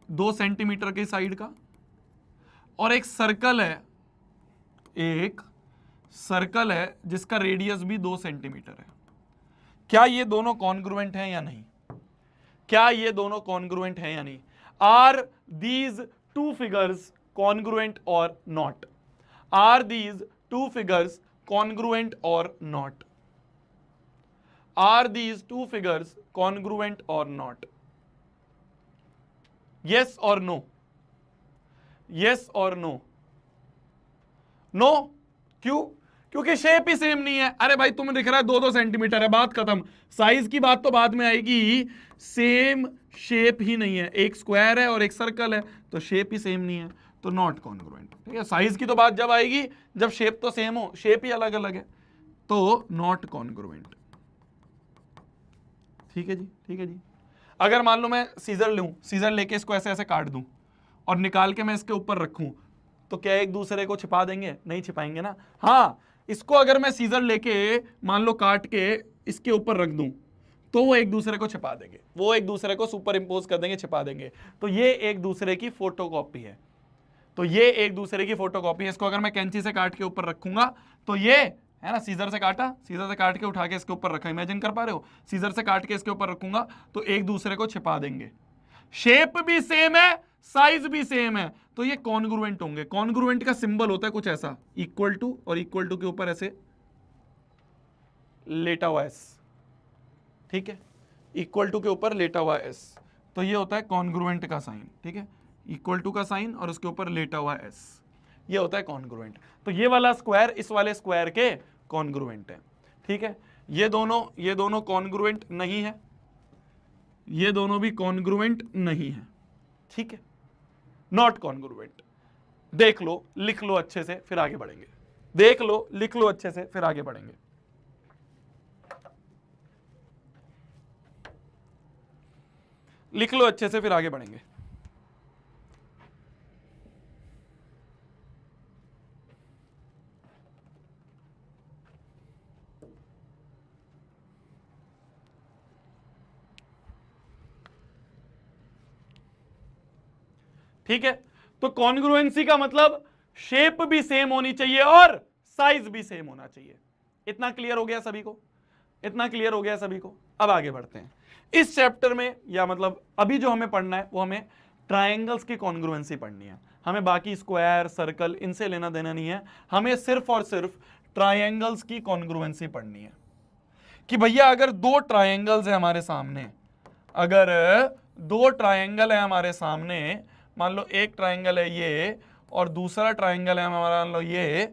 S1: 2 सेंटीमीटर की साइड का और एक सर्कल है, एक सर्कल है जिसका रेडियस भी 2 सेंटीमीटर है। क्या ये दोनों कॉन्ग्रुएंट हैं या नहीं? क्या ये दोनों कॉन्ग्रुएंट हैं या नहीं? Are these two figures congruent और not? Are these two figures congruent और not? Are these two figures congruent और नॉट? यस और नो? यस और नो? नो क्यों? क्योंकि शेप ही सेम नहीं है। अरे भाई तुम्हें दिख रहा है 2-2 सेंटीमीटर है, बात खत्म। साइज की बात तो बाद में आएगी, सेम शेप ही नहीं है। एक स्क्वायर है और एक सर्कल है, तो शेप ही सेम नहीं है, तो नॉट कॉन्ग्रुएंट। ठीक है, साइज की तो बात जब आएगी जब शेप तो सेम हो, शेप ही अलग अलग है, तो नॉट कॉन्ग्रुएंट। ठीक है जी, ठीक है जी। अगर मान लो मैं सीजर लूं, सीजर लेके इसको ऐसे ऐसे काट दूं और निकाल के मैं इसके ऊपर रखूं, तो क्या एक दूसरे को छिपा देंगे? नहीं छिपाएंगे ना। हाँ, इसको अगर मैं सीजर लेके मान लो काट के इसके ऊपर रख दूं, तो वो एक दूसरे को छिपा देंगे, वो एक दूसरे को सुपर इंपोज कर देंगे, छिपा देंगे। तो ये एक दूसरे की फोटोकॉपी है, तो ये एक दूसरे की फोटोकॉपी है। इसको अगर मैं कैंची से काट के ऊपर रखूंगा, तो ये है ना, सीजर से काटा, सीजर से काट के उठा के इसके ऊपर रखा, इमेजिन कर पा रहे हो? सीजर से काट के इसके ऊपर रखूंगा तो एक दूसरे को छिपा देंगे। शेप भी सेम है, साइज भी सेम है, तो ये कॉन्ग्रुएंट होंगे। कॉन्ग्रुएंट का सिंबल होता है कुछ ऐसा, इक्वल टू, और इक्वल टू के ऊपर ऐसे लेटा हुआ एस। ठीक है, इक्वल टू के ऊपर लेटा हुआ एस, तो ये होता है कॉन्ग्रुएंट का साइन। ठीक है, इक्वल टू का साइन और उसके ऊपर लेटा हुआ एस, ये होता है कॉन्ग्रुएंट। तो ये वाला स्क्वायर इस वाले स्क्वायर के कॉन्ग्रुएंट है। ठीक है, ये दोनों कॉन्ग्रुएंट नहीं है, ये दोनों भी कॉन्ग्रुएंट नहीं है। ठीक है, नॉट कॉन्ग्रुएंट। देख लो, लिख लो अच्छे से, फिर आगे बढ़ेंगे। देख लो, लिख लो अच्छे से, फिर आगे बढ़ेंगे। लिख लो अच्छे से, फिर आगे बढ़ेंगे। ठीक है, तो कॉन्ग्रुएंसी का मतलब शेप भी सेम होनी चाहिए और साइज भी सेम होना चाहिए। इतना क्लियर हो गया सभी को? इतना क्लियर हो गया सभी को? अब आगे बढ़ते हैं इस चैप्टर में, या मतलब अभी जो हमें पढ़ना है वो हमें ट्रायंगल्स की कॉन्ग्रुएंसी पढ़नी है। हमें बाकी स्क्वायर, सर्कल इनसे लेना देना नहीं है, हमें सिर्फ और सिर्फ ट्रायंगल्स की कॉन्ग्रुएंसी पढ़नी है। कि भैया अगर दो ट्रायंगल्स है हमारे सामने, अगर दो ट्रायंगल है हमारे सामने, मान लो एक ट्रायंगल है ये और दूसरा ट्रायंगल है हमारा मान लो ये,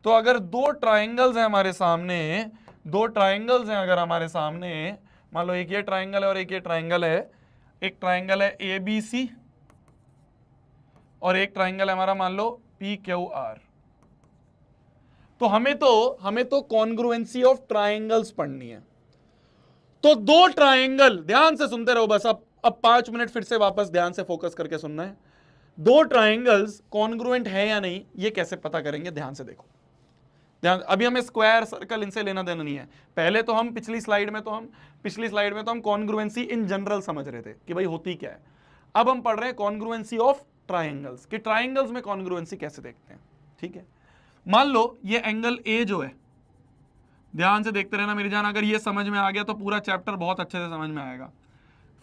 S1: तो अगर दो ट्रायंगल्स हैं हमारे सामने, दो ट्रायंगल्स हैं अगर हमारे सामने, मान लो एक ये ट्रायंगल है और एक ये ट्रायंगल है, एक ट्रायंगल है ABC और एक ट्रायंगल है हमारा मान लो PQR, तो हमें तो कॉन्ग्रुएंसी ऑफ ट्रायंगल्स पढ़नी है। तो दो ट्रायंगल, ध्यान से सुनते रहो बस, अब 5 मिनट फिर से वापस ध्यान से फोकस करके सुनना है। दो ट्रायंगल्स कॉन्ग्रुएंट है या नहीं, ये कैसे पता करेंगे? ध्यान से देखो, ध्यान। अभी हमें स्क्वायर, सर्कल इनसे लेना देना नहीं है। पहले तो हम पिछली स्लाइड में तो हम कॉन्ग्रुएंसी इन जनरल समझ रहे थे कि भाई होती क्या है। अब हम पढ़ रहे हैं कॉन्ग्रुएंसी ऑफ ट्रायंगल्स, कि ट्रायंगल्स में कॉन्ग्रुएंसी कैसे देखते हैं। ठीक है, मान लो ये एंगल ए जो है, ध्यान से देखते रहना मेरी जान, अगर ये समझ में आ गया तो पूरा चैप्टर बहुत अच्छे से समझ में आएगा।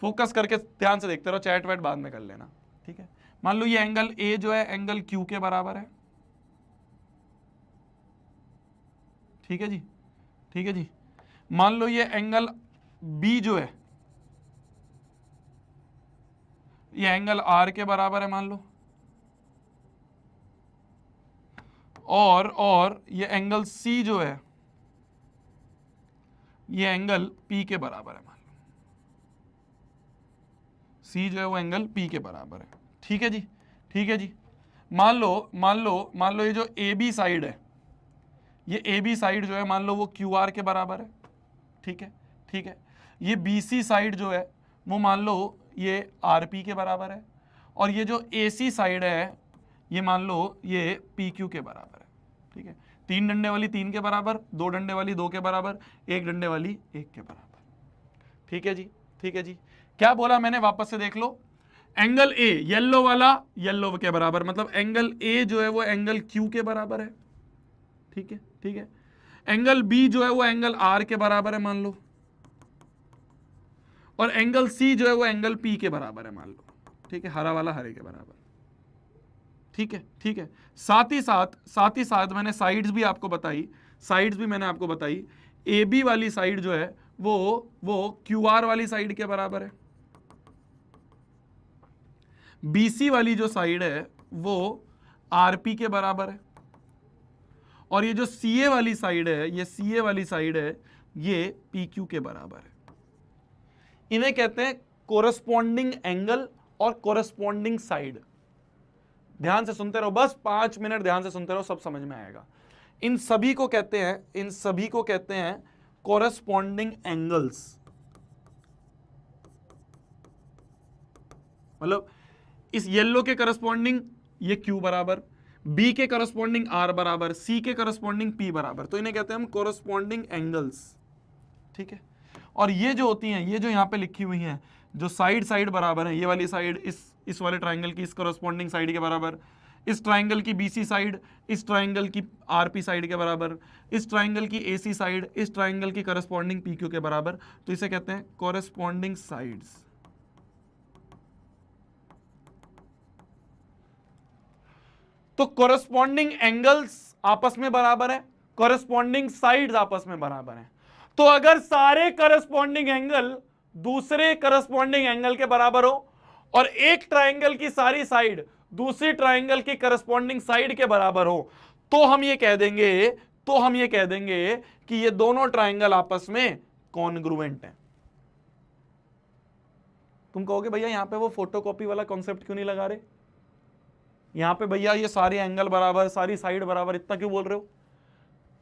S1: फोकस करके ध्यान से देखते रहो, चैट वैट बाद में कर लेना। ठीक है, मान लो ये एंगल ए जो है एंगल क्यू के बराबर है। ठीक है जी, ठीक है जी। मान लो ये एंगल बी जो है ये एंगल आर के बराबर है मान लो, और ये एंगल सी जो है ये एंगल पी के बराबर है मान लो, सी जो है वो एंगल पी के बराबर है। ठीक है जी, ठीक है जी। मान लो ये जो ए बी साइड है, ये ए बी साइड जो है मान लो वो क्यू आर के बराबर है। ठीक है, ठीक है। ये बी सी साइड जो है वो मान लो ये आर पी के बराबर है, और ये जो ए सी साइड है ये मान लो ये पी क्यू के बराबर है। ठीक है, 3 डंडे वाली 3 के बराबर, 2 डंडे वाली 2 के बराबर, 1 डंडे वाली 1 के बराबर। ठीक है जी, ठीक है जी। क्या बोला मैंने, वापस से देख लो। एंगल ए येलो वाला येलो के बराबर, मतलब एंगल ए जो है वो एंगल क्यू के बराबर है। ठीक है, ठीक है। एंगल बी जो है वो एंगल आर के बराबर है मान लो, और एंगल सी जो है वो एंगल पी के बराबर है मान लो, ठीक है, हरा वाला हरे के बराबर, ठीक है, ठीक है। साथ ही साथ मैंने साइड्स भी आपको बताई, साइड्स भी मैंने आपको बताई, ए बी वाली साइड जो है वो क्यू आर वाली साइड के बराबर है, बीसी वाली जो साइड है वो आरपी के बराबर है, और ये जो सीए वाली साइड है, ये सीए वाली साइड है, ये पीक्यू के बराबर है। इन्हें कहते हैं कोरस्पॉन्डिंग एंगल और कोरस्पॉन्डिंग साइड। ध्यान से सुनते रहो, बस 5 मिनट ध्यान से सुनते रहो, सब समझ में आएगा। इन सभी को कहते हैं कोरस्पॉन्डिंग एंगल्स। मतलब इस येलो के करस्पॉन्डिंग ये Q बराबर, B के करस्पॉन्डिंग R बराबर, C के करस्पॉन्डिंग P बराबर, तो इन्हें कहते हैं हम कोरस्पॉन्डिंग एंगल्स, ठीक है। और ये जो होती हैं, ये जो यहाँ पे लिखी हुई हैं, जो साइड बराबर है, ये वाली साइड इस वाले ट्राइंगल की इस करस्पॉन्डिंग साइड के बराबर, इस ट्राइंगल की BC साइड इस ट्राइंगल की RP साइड के बराबर, इस ट्राइंगल की AC साइड इस ट्राइंगल की करस्पॉन्डिंग PQ के बराबर, तो इसे कहते हैं कोरस्पॉन्डिंग साइड्स। तो कोरस्पॉन्डिंग एंगल्स आपस में बराबर है, कोरस्पॉन्डिंग साइड्स आपस में बराबर हैं। तो अगर सारे करस्पॉन्डिंग एंगल दूसरे करस्पॉन्डिंग एंगल के बराबर हो और एक ट्राइंगल की सारी साइड दूसरी ट्राइंगल की करस्पॉन्डिंग साइड के बराबर हो, तो हम ये कह देंगे कि ये दोनों ट्राइंगल आपस में कॉन्ग्रुएंट हैं। तुम कहोगे भैया यहां पे वो फोटोकॉपी वाला कॉन्सेप्ट क्यों नहीं लगा रहे, यहां पे भैया ये सारे एंगल बराबर सारी साइड बराबर इतना क्यों बोल रहे हो,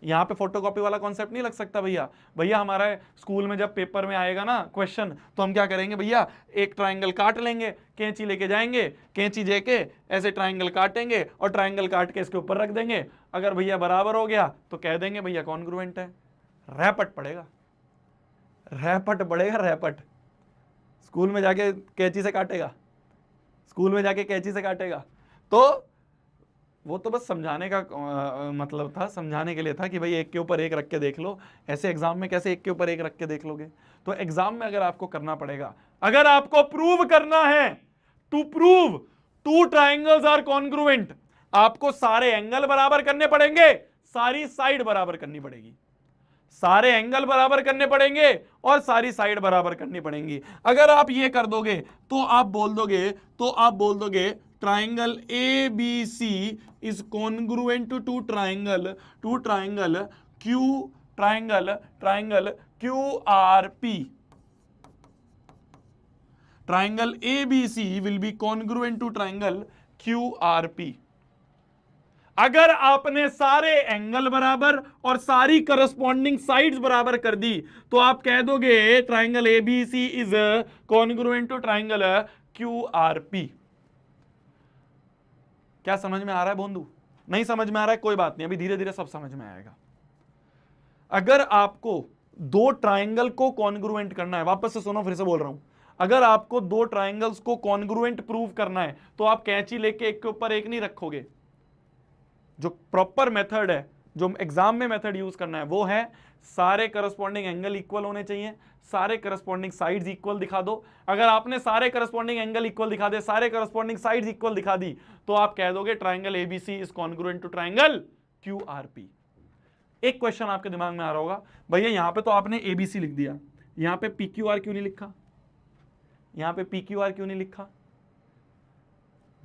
S1: यहां पे फोटोकॉपी वाला कॉन्सेप्ट नहीं लग सकता भैया हमारा स्कूल में जब पेपर में आएगा ना क्वेश्चन, तो हम क्या करेंगे भैया, एक ट्राइंगल काट लेंगे, कैंची लेके जाएंगे, कैंची लेके ऐसे ट्राइंगल काटेंगे और ट्राइंगल काट के इसके ऊपर रख देंगे, अगर भैया बराबर हो गया तो कह देंगे भैया कॉन्ग्रुएंट है। रैपट पड़ेगा, रैपट स्कूल में जाके कैंची से काटेगा, तो वो तो बस समझाने का मतलब था, समझाने के लिए था कि भाई एक के ऊपर एक रख के देख लो, ऐसे एग्जाम में कैसे एक के ऊपर एक रख के देख लोगे। तो एग्जाम में अगर आपको करना पड़ेगा, अगर आपको प्रूव करना है, to prove 2 triangles are congruent, आपको सारे एंगल बराबर करने पड़ेंगे, सारी साइड बराबर करनी पड़ेगी, सारे एंगल बराबर करने पड़ेंगे और सारी साइड बराबर करनी पड़ेंगी। अगर आप ये कर दोगे तो आप बोल दोगे triangle ABC is congruent to two triangle QRP. Triangle ABC will be congruent to triangle QRP. अगर आपने सारे एंगल बराबर और सारी करस्पॉन्डिंग साइड्स बराबर कर दी तो आप कह दोगे triangle ABC is congruent to triangle QRP। क्या समझ में आ रहा है बोंदू? नहीं समझ में आ रहा है कोई बात नहीं, अभी धीरे धीरे सब समझ में आएगा। अगर आपको 2 ट्राइंगल को कॉन्ग्रुएंट करना है, वापस से सुनो, फिर से बोल रहा हूं, अगर आपको 2 ट्राइंगल्स को कॉन्ग्रुएंट प्रूव करना है तो आप कैंची लेके एक के ऊपर एक नहीं रखोगे। जो प्रॉपर मेथड है, जो एग्जाम में मेथड यूज करना है, वो है सारे करस्पॉन्डिंग एंगल इक्वल होने चाहिए, सारे करस्पॉन्डिंग साइड्स इक्वल दिखा दो। अगर आपने सारे करस्पॉन्डिंग एंगल इक्वल दिखा दे, सारे करस्पॉन्डिंग साइड्स इक्वल दिखा दी, तो आप कह दोगे triangle ABC is congruent to triangle QRP। एक क्वेश्चन आपके दिमाग में आ रहा होगा, भैया यहां पे तो आपने ABC लिख दिया, यहां पे PQR क्यों नहीं लिखा, यहां पे PQR क्यों नहीं लिखा?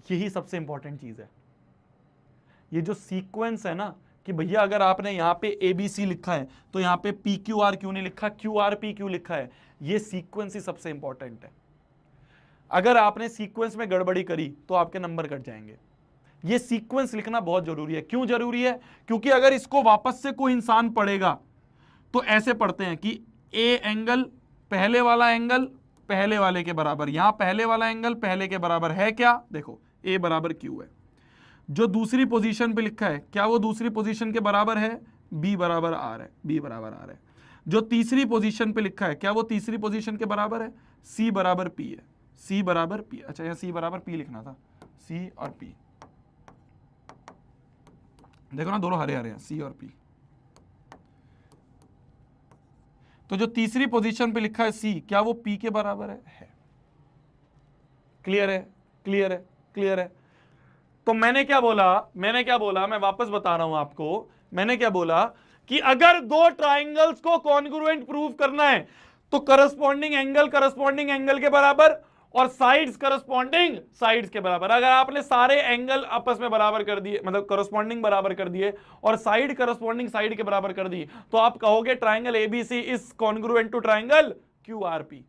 S1: यही सबसे इंपॉर्टेंट चीज है, ये जो सीक्वेंस है ना, कि भैया अगर आपने यहां पे ABC लिखा है तो यहां पे PQR क्यों नहीं लिखा, QRP क्यों लिखा है, ये सीक्वेंस ही सबसे इंपॉर्टेंट है। अगर आपने सीक्वेंस में गड़बड़ी करी तो आपके नंबर कट जाएंगे। ये सीक्वेंस लिखना बहुत जरूरी है। क्यों जरूरी है? क्योंकि अगर इसको वापस से कोई इंसान पढ़ेगा तो ऐसे पढ़ते हैं कि ए एंगल पहले वाला एंगल पहले वाले के बराबर, यहां पहले वाला एंगल पहले के बराबर है क्या, देखो ए बराबर क्यू है, जो दूसरी पोजीशन पे लिखा है क्या वो दूसरी पोजीशन के बराबर है, बी बराबर आर है, बी बराबर आर है। जो तीसरी पोजीशन पे लिखा है क्या वो तीसरी पोजीशन के बराबर है, सी बराबर पी है, सी बराबर पी। अच्छा यहाँ सी बराबर पी लिखना था, सी और पी, देखो ना दोनों हरे हरे हैं, सी और पी। तो जो तीसरी पोजीशन पे लिखा है सी, क्या वो पी के बराबर है? क्लियर है? क्लियर है? क्लियर है? तो मैंने क्या बोला, मैं वापस बता रहा हूं आपको, मैंने क्या बोला कि अगर दो ट्राइंगल्स को कॉन्ग्रुएंट प्रूव करना है तो करस्पॉन्डिंग एंगल के बराबर और साइड्स करस्पॉन्डिंग साइड्स के बराबर। अगर आपने सारे एंगल आपस में बराबर कर दिए, मतलब करस्पॉन्डिंग बराबर कर दिए और साइड करस्पॉन्डिंग साइड के बराबर कर दी, तो आप कहोगे triangle ABC is congruent to triangle QRP.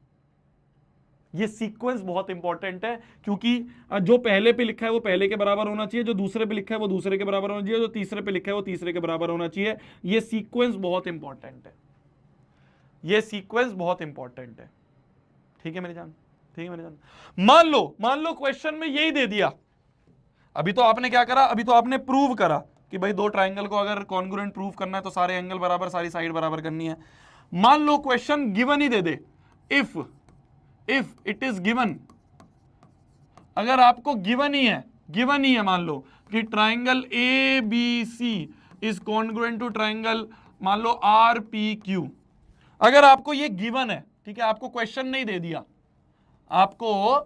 S1: ये सीक्वेंस बहुत इंपॉर्टेंट है, क्योंकि जो पहले पे लिखा है वो पहले के बराबर होना चाहिए, जो दूसरे पे लिखा है वो दूसरे के बराबर होना चाहिए, जो तीसरे पे लिखा है वो तीसरे के बराबर होना चाहिए। ये सीक्वेंस बहुत इंपॉर्टेंट है, ये सीक्वेंस बहुत इंपॉर्टेंट है। ठीक है मेरी जान, ठीक है मेरी जान। मान लो क्वेश्चन में यही दे दिया। अभी तो आपने क्या करा, अभी तो आपने प्रूव करा कि भाई दो ट्राइंगल को अगर कॉन्ग्रुएंट प्रूव करना है तो सारे एंगल बराबर, सारी साइड बराबर करनी है। मान लो क्वेश्चन गिवन ही दे दे, इफ इट इज गिवन, अगर आपको गिवन ही है मान लो कि triangle A B C is congruent to triangle मान लो आर पी क्यू, अगर आपको ये गिवन है, ठीक है, आपको क्वेश्चन नहीं दे दिया, आपको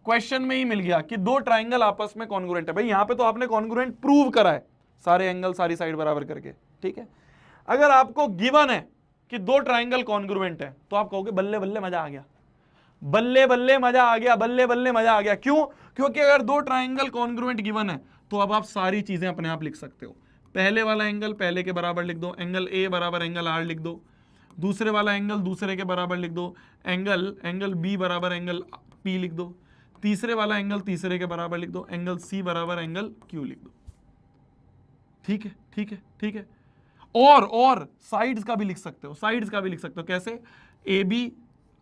S1: क्वेश्चन में ही मिल गया कि दो ट्राइंगल आपस में कॉन्ग्रुएंट है। भाई यहां पे तो आपने कॉन्ग्रुएंट प्रूव करा है, सारे एंगल सारी साइड बराबर करके, ठीक है। अगर आपको गिवन है कि दो ट्राइंगल कॉन्ग्रुएंट है तो आप कहोगे बल्ले बल्ले मजा आ गया, बल्ले बल्ले मजा आ गया, बल्ले बल्ले मजा आ गया। क्यों? क्योंकि अगर दो ट्राइंगल कॉन्ग्रुएंट गिवन है तो अब आप सारी चीजें अपने आप लिख सकते हो। पहले वाला एंगल पहले के बराबर लिख दो, एंगल ए बराबर एंगल आर लिख दो। दूसरे वाला एंगल दूसरे के बराबर लिख दो, एंगल बी बराबर एंगल पी लिख दो। तीसरे वाला एंगल तीसरे के बराबर लिख दो, एंगल सी बराबर एंगल क्यू लिख दो। ठीक है, ठीक है, ठीक है। और साइड्स का भी लिख सकते हो, साइड्स का भी लिख सकते हो। कैसे? ए बी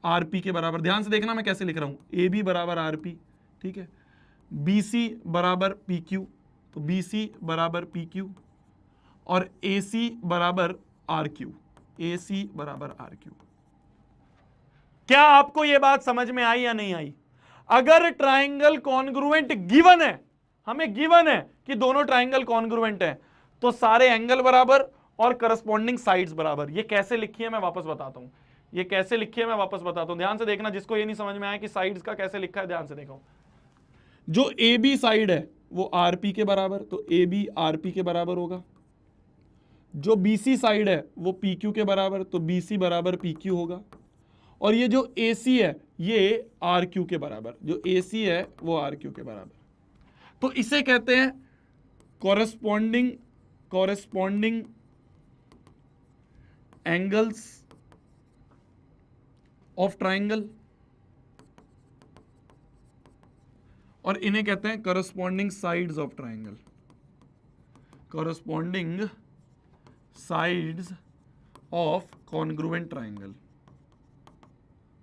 S1: आर पी के बराबर, ध्यान से देखना मैं कैसे लिख रहा हूं, ए बी बराबर आर पी, ठीक है, बी सी बराबर पी क्यू, तो बी सी बराबर पी क्यू, और ए सी बराबर आर क्यू, ए सी बराबर आर क्यू। क्या आपको यह बात समझ में आई या नहीं आई? अगर ट्राइंगल कॉन्ग्रुएंट गिवन है, हमें गिवन है कि दोनों ट्राइंगल कॉन्ग्रुएंट है, तो सारे एंगल बराबर और करस्पॉन्डिंग साइड्स बराबर। ये कैसे लिखी है मैं वापस बताता हूं, ये कैसे लिखी है मैं वापस बताता हूं, ध्यान से देखना। जिसको ये नहीं समझ में आया कि साइड्स का कैसे लिखा है, ध्यान से देखो। जो ए बी साइड है वो आर पी के बराबर, तो ए बी आर पी के बराबर होगा। जो बी सी साइड है वो पी क्यू के बराबर, तो बी सी बराबर पी क्यू होगा। और ये जो ए सी है ये आर क्यू के बराबर, जो ए सी है वो आर क्यू के बराबर। तो इसे कहते हैं कॉरेस्पॉन्डिंग एंगल्स ऑफ ट्राइंगल, और इन्हें कहते हैं corresponding sides of triangle, corresponding sides of congruent triangle.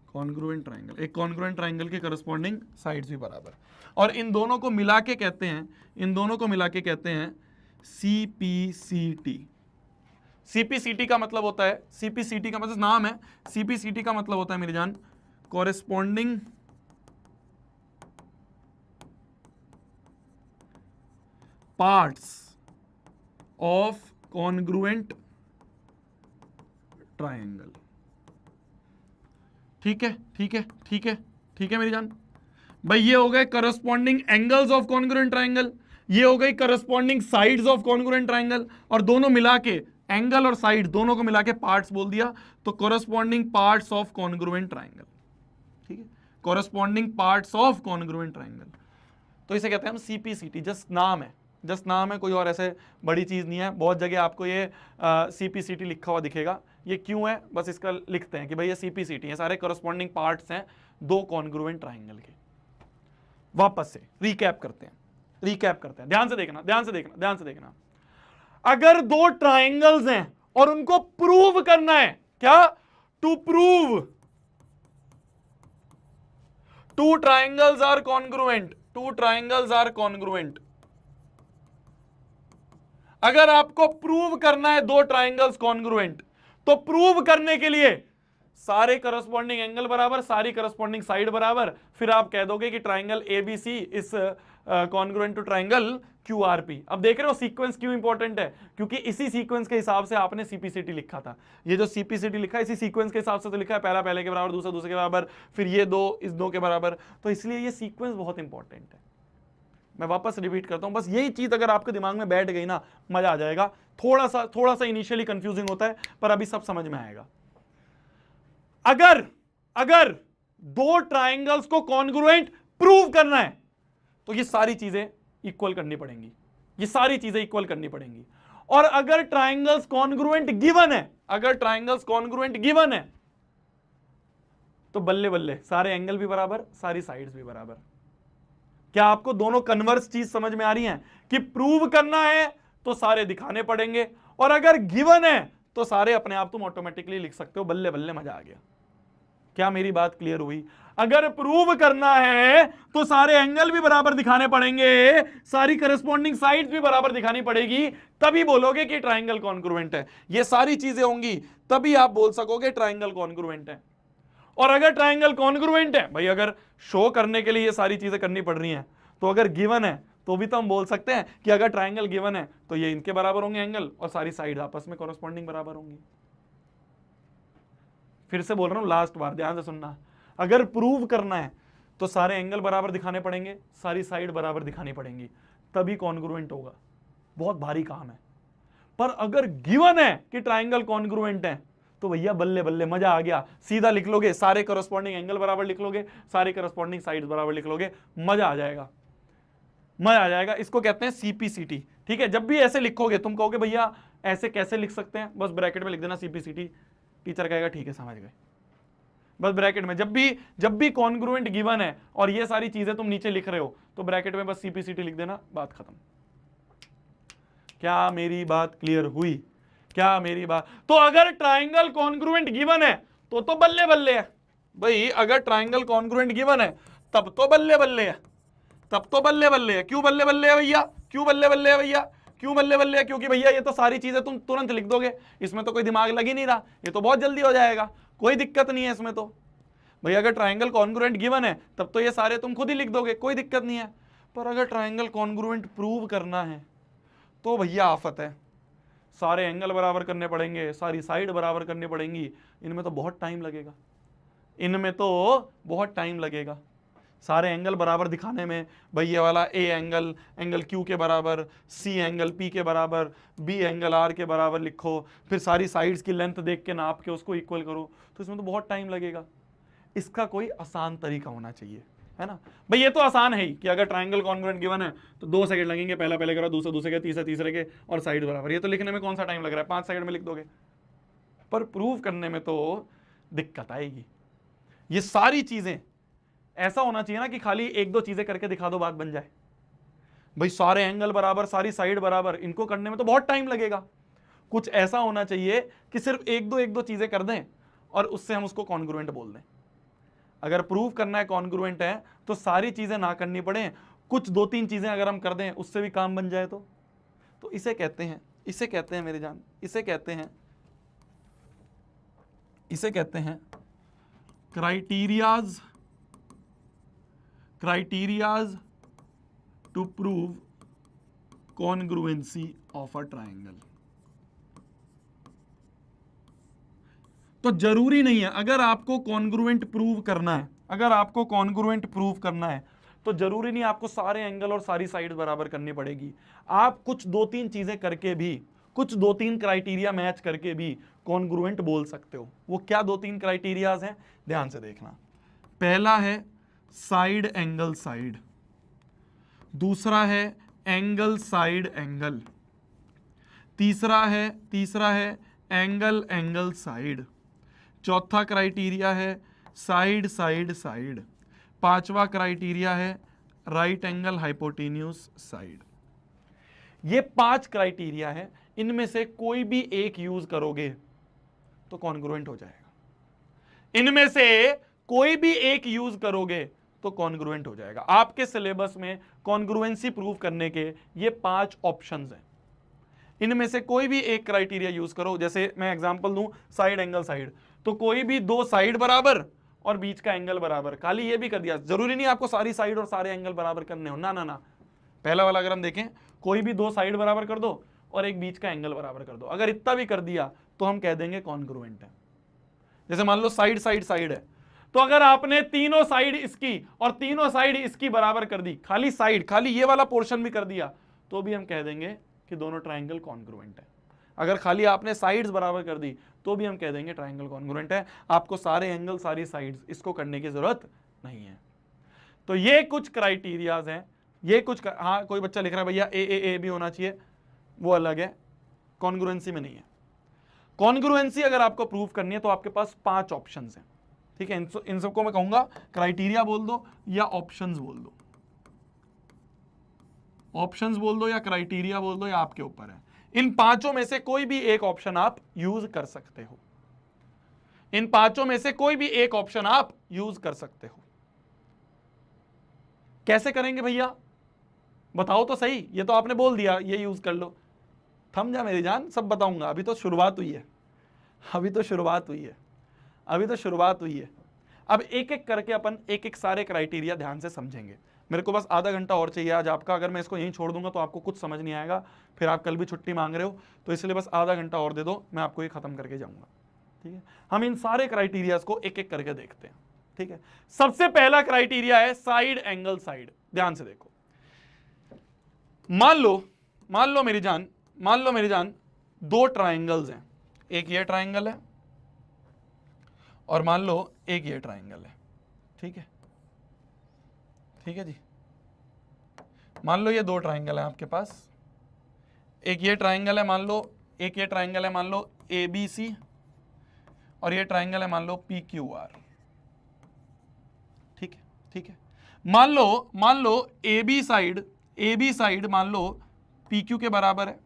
S1: Congruent triangle, एक कॉन्ग्रुएंट ट्राइंगल के करस्पॉन्डिंग साइड्स भी बराबर, और इन दोनों को मिला के कहते हैं सीपीसीटी। सीपीसीटी का मतलब होता है, सीपीसीटी का मतलब नाम है, सीपीसीटी का मतलब होता है मेरी जान corresponding parts of congruent triangle. ठीक है, ठीक है, ठीक है, ठीक है मेरी जान। भाई ये हो गए corresponding angles of congruent triangle, ये हो गई corresponding sides of congruent triangle, और दोनों मिला के एंगल और साइड दोनों को मिला के पार्ट्स बोल दिया, तो corresponding parts of congruent triangle. ठीक है, corresponding parts of congruent triangle, तो इसे कहते हैं हम सीपीसीटी। जस्ट नाम है, जस्ट नाम है, कोई और ऐसे बड़ी चीज नहीं है। बहुत जगह आपको ये सीपीसीटी लिखा हुआ दिखेगा, ये क्यों है बस इसका लिखते हैं कि भाई ये सीपीसीटी है, सारे करस्पॉन्डिंग पार्ट्स हैं दो कॉन्ग्रुएंट ट्राइंगल के। वापस से रिकैप करते हैं, ध्यान से देखना, ध्यान से देखना, ध्यान से देखना। अगर दो ट्राइंगल्स हैं और उनको प्रूव करना है, क्या? To prove two triangles are congruent, two triangles are congruent. अगर आपको प्रूव करना है दो ट्राइंगल्स कॉन्ग्रुएंट, तो प्रूव करने के लिए सारे करस्पॉन्डिंग एंगल बराबर, सारी करस्पॉन्डिंग साइड बराबर, फिर आप कह दोगे कि ट्राइंगल एबीसी इस कॉन्ग्रुएंट टू ट्राइंगल QRP। अब देख रहे हो सीक्वेंस क्यों इंपॉर्टेंट है, क्योंकि इसी सीक्वेंस के हिसाब से आपने CPCT लिखा था। ये जो CPCT लिखा है इसी सीक्वेंस के हिसाब से तो लिखा है, पहला पहले के बराबर, दूसरा दूसरे के बराबर, फिर ये दो इस दो के बराबर, तो इसलिए ये सीक्वेंस बहुत इंपॉर्टेंट है। मैं वापस रिपीट करता हूं, बस यही चीज अगर आपके दिमाग में बैठ गई ना, मजा आ जाएगा। थोड़ा सा इनिशियली कंफ्यूजिंग होता है, पर अभी सब समझ में आएगा। अगर दो ट्राइंगल्स को कॉन्ग्रुएंट प्रूव करना है तो ये सारी चीजें इक्वल करनी पड़ेंगी, ये सारी चीजें इक्वल करनी पड़ेंगी। और अगर ट्राइंगल्स कॉन्ग्रुएंट गिवन है, अगर ट्राइंगल्स कॉन्ग्रुएंट गिवन है तो बल्ले बल्ले, सारे एंगल भी बराबर, सारी साइड्स भी बराबर। क्या आपको दोनों कन्वर्स चीज समझ में आ रही है कि प्रूव करना है तो सारे दिखाने पड़ेंगे, और अगर गिवन है तो सारे अपने आप तुम ऑटोमेटिकली लिख सकते हो। बल्ले बल्ले, मजा आ गया। क्या मेरी बात क्लियर हुई? अगर प्रूव करना है तो सारे एंगल भी बराबर दिखाने पड़ेंगे, सारी करस्पॉन्डिंग साइड्स भी बराबर दिखानी पड़ेगी, तभी बोलोगे कि ट्राइंगल कॉन्ग्रुएंट है। ये सारी चीजें होंगी तभी आप बोल सकोगे ट्राइंगल कॉन्ग्रुएंट है। और अगर ट्राइंगल कॉन्ग्रुएंट है, भाई अगर शो करने के लिए ये सारी चीजें करनी पड़ रही हैं, तो अगर गिवन है तो भी तो हम बोल सकते हैं कि अगर ट्राइंगल गिवन है तो ये इनके बराबर होंगे एंगल, और सारी साइड आपस में कॉरेस्पॉन्डिंग बराबर होंगी। फिर से बोल रहा हूं, लास्ट बार ध्यान से सुनना। अगर प्रूव करना है तो सारे एंगल बराबर दिखाने पड़ेंगे, सारी साइड बराबर दिखानी पड़ेंगी, तभी कॉन्ग्रुएंट होगा। बहुत भारी काम है। पर अगर गिवन है कि ट्राइंगल कॉन्ग्रुएंट है तो भैया बल्ले बल्ले, मजा आ गया। सीधा लिख लोगे, सारे करस्पॉन्डिंग एंगल बराबर लिख लोगे, सारे करस्पॉन्डिंग साइड्स बराबर लिख लोगे, मजा आ जाएगा, मजा आ जाएगा। इसको कहते हैं CPCT। ठीक है, जब भी ऐसे लिखोगे तुम कहोगे भैया ऐसे कैसे लिख सकते हैं, बस ब्रैकेट में लिख देना CPCT, टीचर कहेगा ठीक है समझ गए। बस ब्रैकेट में जब भी कॉन्ग्रुएंट गिवन है और ये सारी चीजें तुम नीचे लिख रहे हो तो ब्रैकेट में बस CPCT लिख देना, बात खत्म। क्या मेरी बात क्लियर हुई? क्या मेरी बात? तो अगर ट्राइंगल कॉन्ग्रुएंट गिवन है तो बल्ले बल्ले है भाई। अगर ट्राइंगल कॉन्ग्रुएंट गिवन है तब तो बल्ले बल्ले है, तब तो बल्ले बल्ले है। क्यों बल्ले बल्ले है भैया? क्यों बल्ले बल्ले है भैया? क्यों बल्ले बल्ले है? क्योंकि भैया ये तो सारी चीजें तुम तुरंत लिख दोगे, इसमें तो कोई दिमाग लग ही नहीं रहा, ये तो बहुत जल्दी हो जाएगा, कोई दिक्कत नहीं है इसमें। तो भैया अगर ट्राइंगल कॉन्ग्रुएंट गिवन है तब तो ये सारे तुम खुद ही लिख दोगे, कोई दिक्कत नहीं है। पर अगर ट्राइंगल कॉन्ग्रुएंट प्रूव करना है तो भैया आफत है। सारे एंगल बराबर करने पड़ेंगे, सारी साइड बराबर करनी पड़ेंगी, इनमें तो बहुत टाइम लगेगा, इनमें तो बहुत टाइम लगेगा। सारे एंगल बराबर दिखाने में, भाई ये वाला A एंगल Q के बराबर, C एंगल P के बराबर, B एंगल R के बराबर लिखो, फिर सारी साइड्स की लेंथ देख के नाप के उसको इक्वल करो, तो इसमें तो बहुत टाइम लगेगा। इसका कोई आसान तरीका होना चाहिए, है ना भाई। ये तो आसान है ही कि अगर ट्राइंगल कॉन्ग्रुएंट गिवन है तो 2 सेकंड लगेंगे, पहला पहले करो, दूसरा दूसरे के, तीसरा तीसरे के, और साइड बराबर। ये तो लिखने में कौन सा टाइम लग रहा है, 5 सेकंड में लिख दोगे। पर प्रूव करने में तो दिक्कत आएगी। ये सारी चीजें ऐसा होना चाहिए ना कि खाली 1-2 चीजें करके दिखा दो, बात बन जाए। भाई सारे एंगल बराबर, सारी साइड बराबर, इनको करने में तो बहुत टाइम लगेगा। कुछ ऐसा होना चाहिए कि सिर्फ 1-2 चीजें कर दें और उससे हम उसको कॉन्ग्रुएंट बोल दें। अगर प्रूव करना है कॉन्ग्रुएंट है तो सारी चीजें ना करनी पड़े, कुछ 2-3 चीजें अगर हम कर दें उससे भी काम बन जाए तो इसे कहते हैं मेरे जान, इसे कहते हैं criterias to prove congruency of a triangle. तो जरूरी नहीं है, अगर आपको कॉन्ग्रुएंट प्रूव करना है, तो जरूरी नहीं आपको सारे एंगल और सारी साइड बराबर करनी पड़ेगी। आप कुछ 2-3 चीजें करके भी, कुछ 2-3 क्राइटेरिया मैच करके भी कॉन्ग्रुएंट बोल सकते हो। वो क्या 2-3 क्राइटेरियाज हैं, ध्यान से देखना। पहला है साइड एंगल साइड, दूसरा है एंगल साइड एंगल, तीसरा है एंगल एंगल साइड, चौथा क्राइटेरिया है साइड साइड साइड, पांचवा क्राइटेरिया है राइट एंगल हाइपोटेन्यूज साइड। ये 5 क्राइटेरिया है, इनमें से कोई भी एक यूज करोगे तो कॉन्ग्रुएंट हो जाएगा। इनमें से कोई भी एक यूज करोगे तो कॉन्ग्रुएंट हो जाएगा। आपके सिलेबस में कॉन्ग्रुएंसी प्रूव करने के ये 5 ऑप्शंस हैं, इनमें से कोई भी एक क्राइटेरिया यूज करो। जैसे मैं एग्जांपल दूं, साइड एंगल साइड, तो कोई भी 2 साइड बराबर और बीच का एंगल बराबर, खाली ये भी कर दिया। जरूरी नहीं आपको सारी साइड और सारे एंगल बराबर करने हो, ना ना ना, पहला वाला अगर हम देखें, कोई भी दो साइड बराबर कर दो और एक बीच का एंगल बराबर कर दो, अगर इतना भी कर दिया तो हम कह देंगे कॉन्ग्रुएंट है। जैसे मान लो साइड साइड साइड है, तो अगर आपने तीनों साइड इसकी और तीनों साइड इसकी बराबर कर दी, खाली साइड, खाली ये वाला पोर्शन भी कर दिया, तो भी हम कह देंगे कि दोनों ट्राइंगल कॉन्ग्रुएंट है। अगर खाली आपने साइड्स बराबर कर दी तो भी हम कह देंगे ट्राइंगल कॉन्ग्रुएंट है। आपको सारे एंगल, सारी साइड्स, इसको करने की जरूरत नहीं है। तो ये कुछ क्राइटेरियाज हैं, ये कुछ हाँ, कोई बच्चा लिख रहा है भैया ए भी होना चाहिए, वो अलग है, कॉन्ग्रुएंसी में नहीं है। कॉन्ग्रुएंसी अगर आपको प्रूव करनी है तो आपके पास 5 ऑप्शंस हैं, ठीक है। इन सबको मैं कहूंगा क्राइटेरिया बोल दो या ऑप्शंस बोल दो, ऑप्शंस बोल दो या क्राइटेरिया बोल दो, या आपके ऊपर है। इन पांचों में से कोई भी एक ऑप्शन आप यूज कर सकते हो, इन पांचों में से कोई भी एक ऑप्शन आप यूज कर सकते हो। कैसे करेंगे भैया, बताओ तो सही। ये तो आपने बोल दिया ये यूज कर लो, थम जा मेरी जान, सब बताऊंगा। अभी तो शुरुआत हुई है, अभी तो शुरुआत हुई है, अभी तो शुरुआत हुई है। अब एक एक करके अपन एक एक सारे क्राइटेरिया ध्यान से समझेंगे। मेरे को बस आधा घंटा और चाहिए आज आपका, अगर मैं इसको यहीं छोड़ दूंगा तो आपको कुछ समझ नहीं आएगा, फिर आप कल भी छुट्टी मांग रहे हो, तो इसलिए बस आधा घंटा और दे दो, मैं आपको ये खत्म करके जाऊंगा, ठीक है। हम इन सारे क्राइटेरियाज को एक एक करके देखते हैं, ठीक है। सबसे पहला क्राइटेरिया है साइड एंगल साइड। ध्यान से देखो, मान लो मेरी जान दो ट्राइंगल्स हैं, एक ये ट्राइंगल है और मान लो एक ये ट्राइंगल है, ठीक है, ठीक है जी। मान लो ये दो ट्राइंगल है आपके पास, एक ये ट्राइंगल है मान लो, एक ये ट्राइंगल है मान लो ABC, और ये ट्राइंगल है मान लो PQR, ठीक है, ठीक है। मान लो AB साइड मान लो PQ के बराबर है,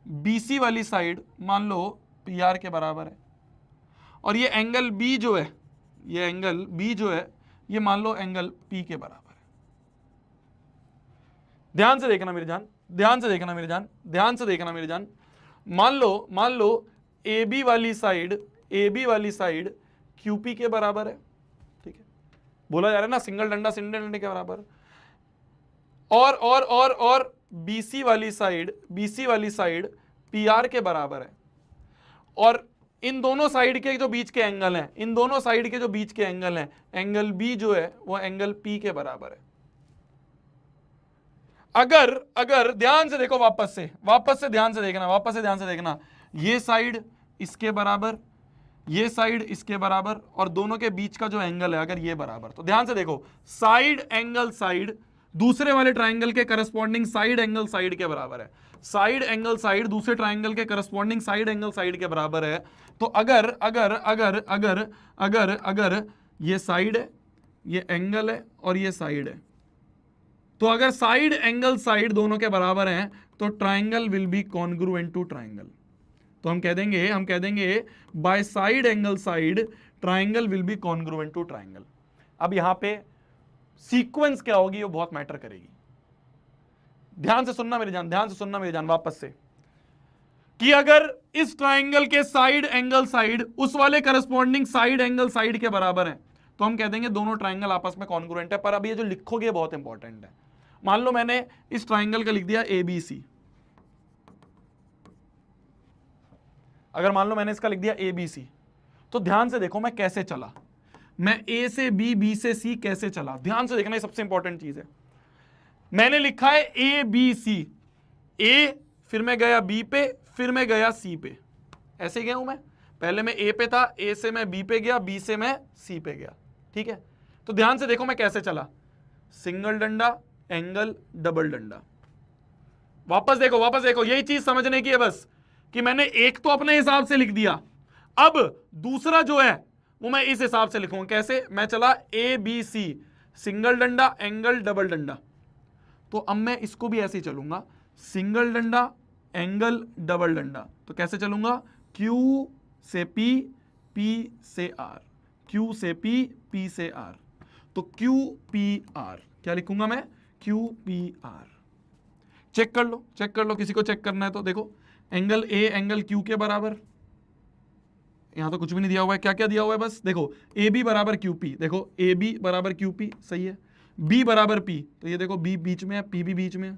S1: BC वाली साइड मान लो PR के बराबर है, और ये एंगल B जो है, ये एंगल B जो है, ये मान लो एंगल P के बराबर है। ध्यान से देखना मेरी जान, ध्यान से देखना मेरी जान, ध्यान से देखना मेरी जान। मान लो AB वाली साइड QP के बराबर है, ठीक है, बोला जा रहा है ना सिंगल डंडा के बराबर। और BC वाली साइड PR के बराबर है, और इन दोनों साइड के जो बीच के एंगल हैं, इन दोनों साइड के जो बीच के एंगल हैं, एंगल B जो है वो एंगल P के बराबर है। अगर ध्यान से देखो, वापस से ध्यान से देखना, ये साइड इसके बराबर, ये साइड इसके बराबर, और दोनों के बीच का जो एंगल है अगर ये बराबर, तो ध्यान से देखो, साइड एंगल साइड दूसरे वाले ट्राइंगल के करस्पॉन्डिंग साइड एंगल साइड के बराबर है, साइड एंगल साइड दूसरे ट्राइंगल के करस्पॉन्डिंग साइड एंगल साइड के बराबर है। तो अगर ये साइड है, ये एंगल है और ये साइड है, तो अगर साइड एंगल साइड दोनों के बराबर हैं तो triangle will be congruent to triangle. तो हम कह देंगे by side angle side triangle will be congruent to triangle. अब यहां पे सीक्वेंस क्या होगी वो बहुत मैटर करेगी। ध्यान से सुनना मेरी जान, वापस से, कि अगर इस ट्राइंगल के साइड एंगल साइड उस वाले करस्पॉन्डिंग साइड एंगल साइड के बराबर है तो हम कह देंगे दोनों ट्राइंगल आपस में कॉन्ग्रुएंट है। पर अब ये जो लिखोगे बहुत इंपॉर्टेंट है। मान लो मैंने इस ट्राइंगल का लिख दिया ABC, अगर मान लो मैंने इसका लिख दिया ABC, तो ध्यान से देखो मैं कैसे चला, मैं A से B, B से C कैसे चला, ध्यान से देखना, ये सबसे इंपॉर्टेंट चीज है। मैंने लिखा है ABC, A, फिर मैं गया B पे, फिर मैं गया C पे, ऐसे गया हूं मैं, पहले मैं A पे था, A से मैं B पे गया, B से मैं C पे गया, ठीक है। तो ध्यान से देखो मैं कैसे चला, सिंगल डंडा, एंगल, डबल डंडा। वापस देखो, यही चीज समझने की है बस, कि मैंने एक तो अपने हिसाब से लिख दिया, अब दूसरा जो है वो मैं इस हिसाब से लिखूंगा। कैसे, मैं चला ABC, सिंगल डंडा, एंगल, डबल डंडा, तो अब मैं इसको भी ऐसे ही चलूंगा, सिंगल डंडा, एंगल, डबल डंडा। तो कैसे चलूंगा, Q से P, P से R, Q से P, P से R, तो QPR क्या लिखूंगा मैं, QPR। चेक कर लो, किसी को चेक करना है तो देखो, एंगल A एंगल Q के बराबर, यहां तो कुछ भी नहीं दिया हुआ है, क्या क्या दिया हुआ है बस देखो, AB बराबर QP, देखो AB बराबर QP, सही है। बी बराबर पी, तो ये देखो बी बीच में है, पी भी बीच में है।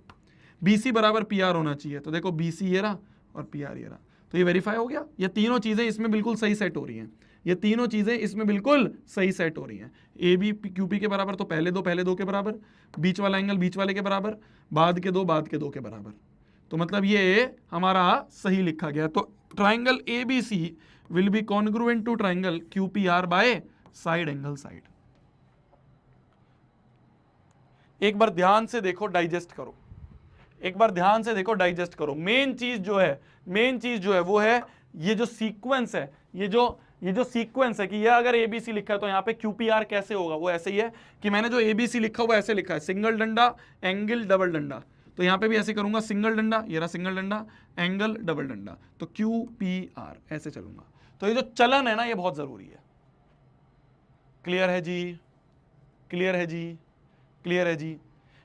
S1: बीसी बराबर पी आर होना चाहिए, तो देखो बीसी ये रहा और पी आर ये रहा, तो ये वेरीफाई हो गया। ये तीनों चीजें इसमें बिल्कुल सही सेट हो रही हैं, ये तीनों चीजें इसमें बिल्कुल सही सेट हो रही हैं। ए बी क्यू पी के बराबर, तो पहले दो के बराबर, बीच वाला एंगल बीच वाले के बराबर, बाद के दो के बराबर, तो मतलब ये हमारा सही लिखा गया। तो triangle A B C will be congruent to triangle Q P R by side angle side. एक बार ध्यान से देखो, डाइजेस्ट करो, एक बार ध्यान से देखो, डाइजेस्ट करो। मेन चीज जो है वो है ये जो सीक्वेंस है, ये जो सीक्वेंस है कि ये अगर एबीसी लिखा है तो यहाँ पे क्यूपीआर कैसे होगा, वो ऐसे ही है कि मैंने जो एबीसी लिखा हुआ ऐसे लिखा है, सिंगल डंडा एंगल डबल डंडा, तो यहाँ पे भी ऐसे करूंगा, सिंगल डंडा, ये रहा सिंगल डंडा, एंगल डबल डंडा, तो क्यूपीआर ऐसे चलूंगा। तो ये जो चलन है ना, ये बहुत जरूरी है। क्लियर है जी? क्लियर है जी? क्लियर है जी?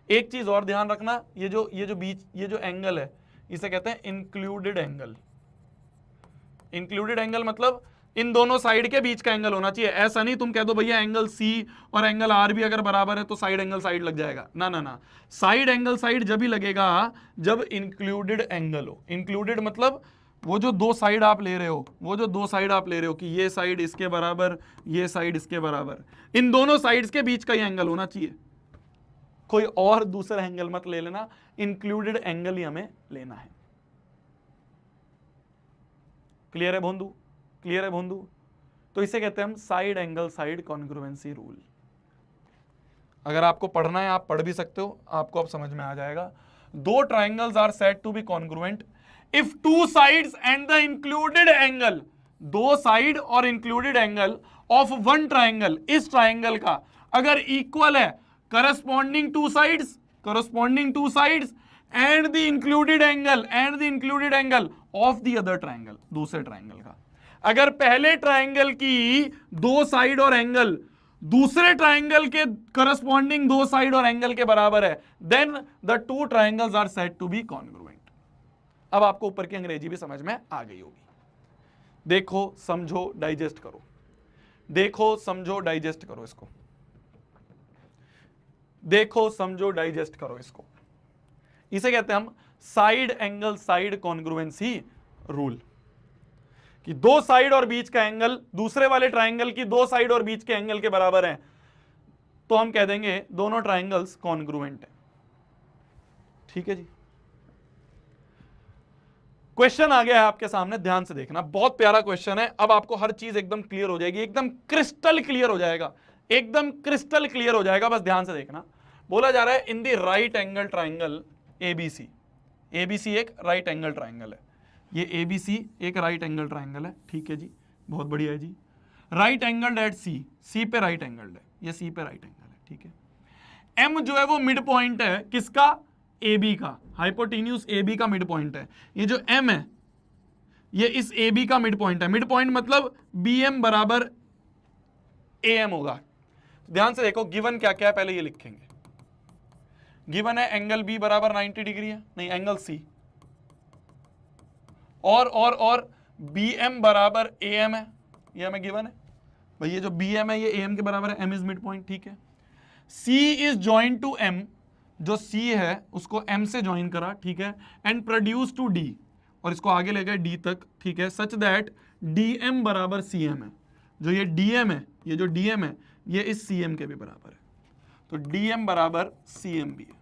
S1: एक चीज और ध्यान रखना, ये जो बीच, ये जो एंगल है इसे कहते हैं इंक्लूडेड एंगल। इंक्लूडेड एंगल मतलब इन दोनों साइड के बीच का एंगल होना चाहिए। ऐसा नहीं तुम कह दो भैया एंगल सी और एंगल आर भी अगर बराबर है तो साइड एंगल साइड लग जाएगा, ना ना ना, साइड एंगल साइड जब ही लगेगा जब इंक्लूडेड एंगल हो। इंक्लूडेड मतलब वो जो दो साइड आप ले रहे हो, वो जो दो साइड आप ले रहे हो कि ये साइड इसके बराबर, ये साइड इसके बराबर, इन दोनों साइड्स के बीच का ही एंगल होना चाहिए। कोई और दूसरा एंगल मत ले लेना, इंक्लूडेड एंगल ही हमें लेना है। क्लियर है भोंदू? क्लियर है भोंदू? तो इसे कहते हैं हम side angle side congruency rule. अगर आपको पढ़ना है आप पढ़ भी सकते हो, आपको अब समझ में आ जाएगा। दो triangles are said to be congruent if two sides and the included angle, दो साइड और included angle of one triangle, इस ट्राइंगल का अगर इक्वल है, corresponding two sides and the included angle of the other triangle, दूसरे triangle का। अगर पहले ट्राइंगल की दो साइड और एंगल दूसरे ट्राइंगल के करस्पॉन्डिंग दो साइड और एंगल के बराबर है, then the two triangles are said to be congruent. अब आपको ऊपर की अंग्रेजी भी समझ में आ गई होगी। देखो समझो डाइजेस्ट करो, देखो समझो डाइजेस्ट करो इसको, देखो समझो डाइजेस्ट करो इसको। इसे कहते हैं हम side angle side congruency rule, कि दो साइड और बीच का एंगल दूसरे वाले ट्राइंगल की दो साइड और बीच के एंगल के बराबर है, तो हम कह देंगे दोनों ट्राइंगल्स कॉन्ग्रुएंट है। ठीक है जी? क्वेश्चन आ गया है आपके सामने, ध्यान से देखना, बहुत प्यारा क्वेश्चन है। अब आपको हर चीज एकदम क्लियर हो जाएगी, एकदम क्रिस्टल क्लियर हो जाएगा, एकदम क्रिस्टल क्लियर हो जाएगा, बस ध्यान से देखना। बोला जा रहा है in the right angle triangle ABC, ABC एक राइट एंगल ट्राइंगल है, ये एबीसी एक राइट एंगल ट्राइंगल है। ठीक है जी, बहुत बढ़िया है जी। राइट एंगल एट सी, सी पे राइट एंगल है, ये सी पे राइट एंगल है। ठीक है, एम जो है वो मिड पॉइंट है किसका? ए बी का, हाइपोटेन्यूज ए बी का मिड पॉइंट है। ये जो एम है ये इस ए बी का मिड पॉइंट है। मिड पॉइंट मतलब बी एम बराबर ए एम होगा। ध्यान से देखो, गिवन क्या क्या है पहले ये लिखेंगे। गिवन है एंगल बी बराबर 90 डिग्री है, नहीं एंगल सी, और बी एम बराबर ए एम है, ये हमें गिवन है भाई। ये जो बी एम है ये ए एम के बराबर है, एम इज मिड पॉइंट। ठीक है, सी इज जॉइन टू एम, जो सी है उसको एम से ज्वाइन करा, ठीक है, एंड प्रोड्यूस टू डी, और इसको आगे ले गए डी तक, ठीक है, सच दैट डी एम बराबर सी एम है। जो ये डी एम है, ये जो डी एम है ये इस सी एम के भी बराबर है, तो डी एम बराबर सी एम भी है।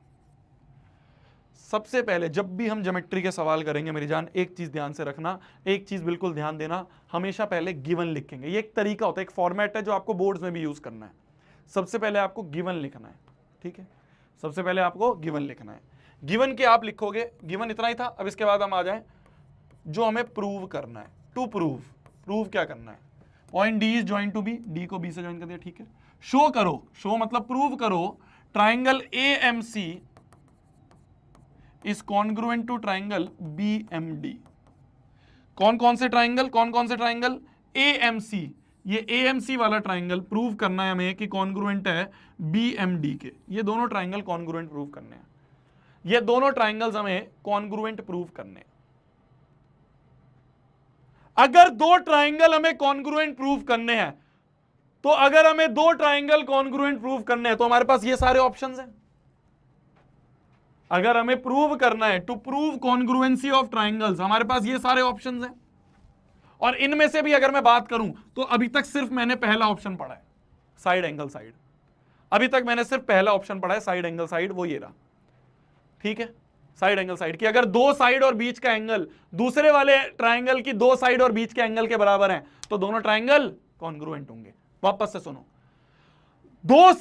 S1: सबसे पहले जब भी हम ज्योमेट्री के सवाल करेंगे मेरी जान, एक चीज ध्यान से रखना, एक चीज बिल्कुल ध्यान देना, हमेशा पहले गिवन लिखेंगे। ये एक तरीका होता है, एक फॉर्मेट है जो आपको बोर्ड्स में भी यूज करना है। सबसे पहले आपको गिवन लिखना है, ठीक है, सबसे पहले आपको गिवन लिखना है। गिवन के आप लिखोगे, गिवन इतना ही था। अब इसके बाद हम आ जाएं जो हमें प्रूव करना है। टू प्रूव, प्रूव क्या करना है? Point D is join to B, D को बी से ज्वाइन कर दिया, ठीक है। शो करो, शो मतलब प्रूव करो, triangle A M C is congruent to triangle B M D. कौन कौन से ट्राइंगल, कौन कौन से ट्राइंगल? ए एम सी, ये ए एम सी वाला ट्राइंगल प्रूव करना है हमें कि कॉन्ग्रुएंट है बी एम डी के। ये दोनों ट्राइंगल कॉन्ग्रुएंट प्रूव करने हैं, ये दोनों ट्राइंगल्स हमें कॉन्ग्रुएंट प्रूव करने हैं। अगर दो ट्राइंगल हमें कॉन्ग्रुएंट प्रूव करने हैं तो अगर हमें दो ट्राइंगल कॉन्ग्रुएंट प्रूव करने हैं तो हमारे पास ये सारे ऑप्शंस हैं। अगर हमें प्रूव करना है, to prove congruency of triangles, हमारे पास ये सारे ऑप्शंस हैं। और इनमें से भी अगर मैं बात करूं तो अभी तक सिर्फ मैंने पहला ऑप्शन पढ़ा है, साइड एंगल साइड। अभी तक मैंने सिर्फ पहला ऑप्शन पढ़ा है, साइड एंगल साइड, वो ये रहा। ठीक है, साइड एंगल साइड की अगर दो साइड और बीच का एंगल दूसरे वाले ट्राइंगल की दो साइड और बीच के एंगल के बराबर हैं तो दोनों ट्राइंगल कॉन्ग्रुएंट होंगे। वापस से सुनो, दो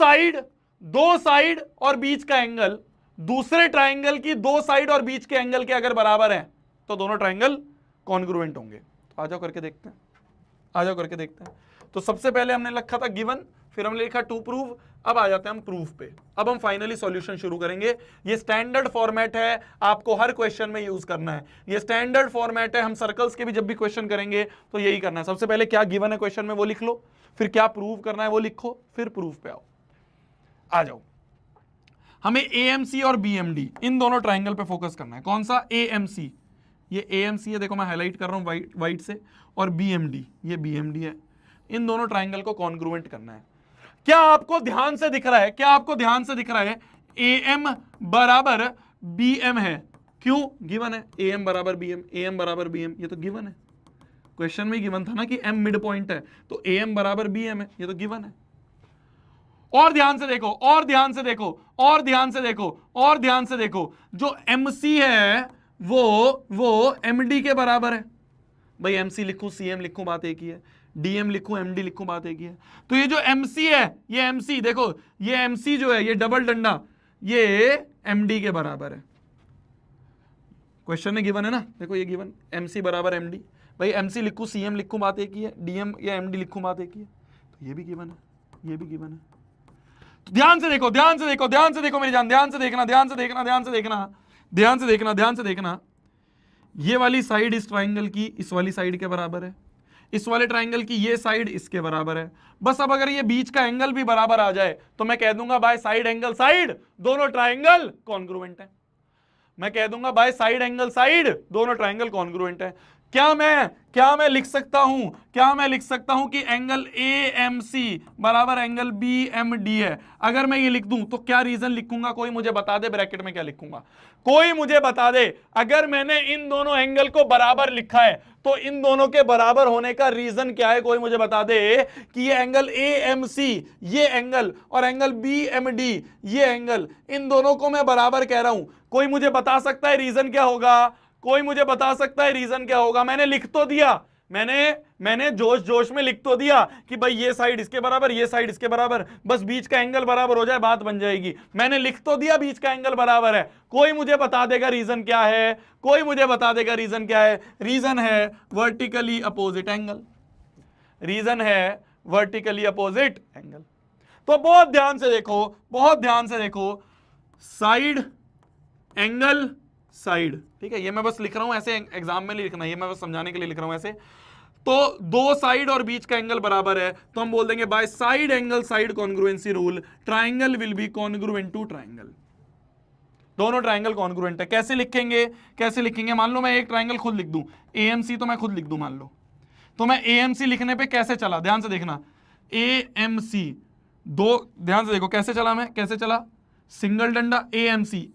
S1: साइड और बीच का एंगल दूसरे ट्राइंगल की दो साइड और बीच के एंगल के अगर बराबर हैं तो दोनों ट्राइंगल कॉन्ग्रुएंट होंगे। तो आ जाओ करके देखते हैं, आ जाओ करके देखते हैं। तो सबसे पहले हमने लिखा था गिवन, फिर हमने लिखा टू प्रूव, अब आ जाते हैं हम प्रूफ पे। अब हम फाइनली सॉल्यूशन शुरू करेंगे। ये स्टैंडर्ड फॉर्मेट है, आपको हर क्वेश्चन में यूज करना है। ये स्टैंडर्ड फॉर्मेट है, हम सर्कल्स के भी जब भी क्वेश्चन करेंगे तो यही करना है। सबसे पहले क्या गिवन है क्वेश्चन में वो लिख लो, फिर क्या प्रूव करना है वो लिखो, फिर प्रूफ पे आओ। आ जाओ, हमें एएमसी और बीएमडी इन दोनों ट्राइंगल पे फोकस करना है। कौन सा? एएमसी, ये एएमसी है, देखो मैं हाईलाइट कर रहा हूं वाइट से, और बीएमडी, ये बीएमडी है। इन दोनों ट्राइंगल को कॉन्ग्रुएंट करना है। क्या आपको ध्यान से दिख रहा है, क्या आपको ध्यान से दिख रहा है एएम बराबर बीएम है? क्यों? गिवन है, एएम बराबर बीएम, एएम बराबर बीएम, ये तो गिवन है। क्वेश्चन में गिवन था ना कि एम मिड पॉइंट है, तो एएम बराबर बीएम है, ये तो गिवन है। और ध्यान से देखो, और ध्यान से देखो, और ध्यान से देखो, और ध्यान से देखो, जो एमसी है वो एमडी के बराबर है। भाई एमसी लिखूं सीएम लिखूं बात एक ही है, डीएम लिखूं एमडी लिखूं बात एक ही है। तो ये जो एमसी है, ये एमसी देखो, ये एमसी जो है, ये डबल डंडा, ये एमडी के बराबर है। क्वेश्चन में गिवन है ना, देखो ये गिवन, एमसी बराबर एमडी। भाई एमसी लिखूं सीएम लिखूं बात एक ही है, डीएम या एमडी लिखूं बात एक ही है। तो ये भी गिवन है, ये भी गिवन है। तो ध्यान से देखो, ध्यान से देखो, ध्यान से देखो मेरी जान, ध्यान से देखना, ध्यान से देखना, ध्यान से देखना, ध्यान से देखना, ध्यान से देखना। ये वाली साइड इस ट्राइंगल की इस वाली साइड के बराबर है, इस वाले ट्राइंगल की ये साइड इसके बराबर है। बस अब अगर ये बीच का एंगल भी बराबर आ जाए तो मैं कह दूंगा बाय साइड एंगल साइड दोनों ट्राइंगल कॉन्ग्रुएंट है। मैं कह दूंगा बाय साइड एंगल साइड दोनों ट्राइंगल कॉन्ग्रुएंट है। क्या मैं लिख सकता हूं कि एंगल AMC बराबर एंगल BMD है? अगर मैं ये लिख दूं तो क्या रीजन लिखूंगा? कोई मुझे बता दे, ब्रैकेट में क्या लिखूंगा? कोई मुझे बता दे। अगर मैंने इन दोनों एंगल को बराबर लिखा है तो इन दोनों के बराबर होने का रीजन क्या है? कोई मुझे बता दे कि ये एंगल AMC ये एंगल और एंगल BMD ये एंगल, इन दोनों को मैं बराबर कह रहा हूं। कोई मुझे बता सकता है रीजन क्या होगा? कोई मुझे बता सकता है रीजन क्या होगा? मैंने लिख तो दिया, मैंने जोश जोश में लिख तो दिया कि भाई ये साइड इसके बराबर, ये साइड इसके बराबर, बस बीच का एंगल बराबर हो जाए बात बन जाएगी। मैंने लिख तो दिया बीच का एंगल बराबर है। कोई मुझे बता देगा रीजन क्या है? कोई मुझे बता देगा रीजन क्या है? रीजन है वर्टिकली अपोजिट एंगल, रीजन है वर्टिकली अपोजिट एंगल। तो बहुत ध्यान से देखो, बहुत ध्यान से देखो, साइड एंगल साइड, ठीक है, ये मैं बस लिख रहा हूं ऐसे, एग्जाम में नहीं लिखना, ये मैं बस समझाने के लिए लिख रहा हूं ऐसे। तो दो साइड और बीच का एंगल बराबर है तो हम बोल देंगे by side angle side congruency rule triangle will be congruent to triangle. दोनों ट्राइंगल कॉन्ग्रुएंट है। कैसे लिखेंगे? कैसे लिखेंगे? मान लो मैं एक ट्राइंगल खुद लिख दूं, AMC तो मैं खुद लिख दूं मान लो, तो मैं AMC लिखने पे कैसे चला? ध्यान से देखना, AMC दो, ध्यान से देखो कैसे चला मैं, कैसे चला? सिंगल डंडा AMC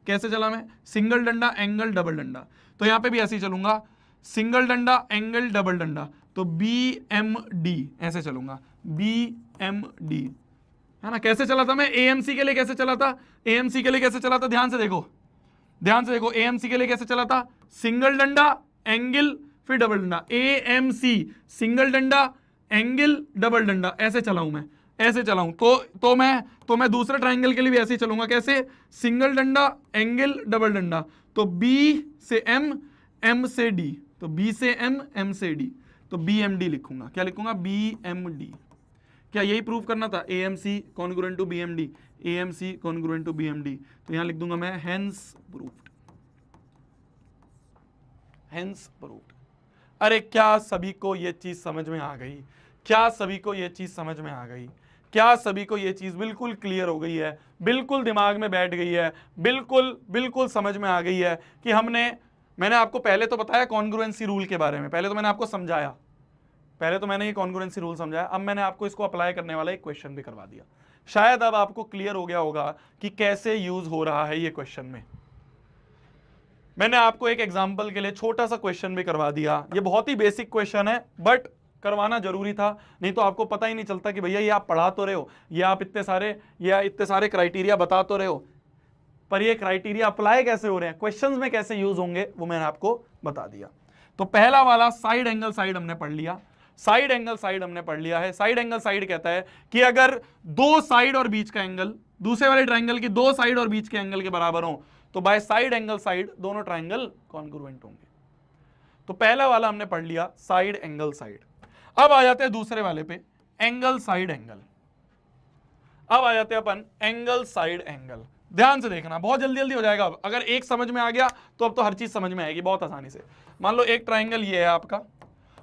S1: कैसे चला मैं? सिंगल डंडा एंगल डबल डंडा। तो यहां पे भी ऐसे ही चलूंगा, सिंगल डंडा एंगल डबल डंडा, तो BMD ऐसे चलूंगा, BMD है ना। कैसे चला था मैं? AMC के लिए कैसे चला था? AMC के लिए कैसे चला था? ध्यान से देखो, ध्यान से देखो, AMC के लिए कैसे चला था? सिंगल डंडा एंगल फिर डबल डंडा, AMC सिंगल डंडा एंगल डबल डंडा, ऐसे चलाऊं मैं, ऐसे चलाऊं। तो मैं दूसरे ट्राइंगल के लिए भी ऐसे ही चलूंगा। कैसे? सिंगल डंडा एंगल डबल डंडा, तो B से M, M से D, तो B से M, M से D, तो BMD लिखूंगा। क्या लिखूंगा? BMD। क्या यही प्रूव करना था? AMC congruent to BMD, AMC congruent to BMD। तो यहां लिख दूंगा मैं हेंस प्रूव्ड, हेंस प्रूव्ड। अरे क्या सभी को यह चीज समझ में आ गई? क्या सभी को यह चीज समझ में आ गई? क्या सभी को यह चीज बिल्कुल क्लियर हो गई है? बिल्कुल दिमाग में बैठ गई है? बिल्कुल समझ में आ गई है कि मैंने आपको पहले तो बताया कॉन्ग्रुएंसी रूल के बारे में, पहले तो मैंने आपको समझाया पहले तो मैंने ये कॉन्ग्रुएंसी रूल समझाया, अब मैंने आपको इसको अप्लाई करने वाला एक क्वेश्चन भी करवा दिया। शायद अब आपको क्लियर हो गया होगा कि कैसे यूज हो रहा है ये क्वेश्चन में। मैंने आपको एक एग्जांपल के लिए छोटा सा क्वेश्चन भी करवा दिया। ये बहुत ही बेसिक क्वेश्चन है, बट करवाना जरूरी था, नहीं तो आपको पता ही नहीं चलता कि भैया ये आप पढ़ा तो रहे हो, ये आप इतने सारे क्राइटेरिया बता तो रहे हो, पर ये क्राइटेरिया अप्लाई कैसे हो रहे हैं, क्वेश्चंस में कैसे यूज होंगे, वो मैंने आपको बता दिया। तो पहला वाला साइड एंगल साइड हमने पढ़ लिया। साइड एंगल साइड हमने पढ़ लिया है। साइड एंगल साइड कहता है कि अगर दो साइड और बीच का एंगल दूसरे वाले ट्राइंगल की दो साइड और बीच के एंगल के बराबर हो तो बाय साइड एंगल साइड दोनों ट्राइंगल कॉन्ग्रुएंट होंगे। तो पहला वाला हमने पढ़ लिया साइड एंगल साइड। अब आ जाते हैं दूसरे वाले पे, एंगल साइड एंगल। अब आ जाते हैं अपन एंगल साइड एंगल। ध्यान से देखना, बहुत जल्दी जल्दी हो जाएगा। अब अगर एक समझ में आ गया तो अब तो हर चीज समझ में आएगी बहुत आसानी से। मान लो एक ट्राइंगल ये है आपका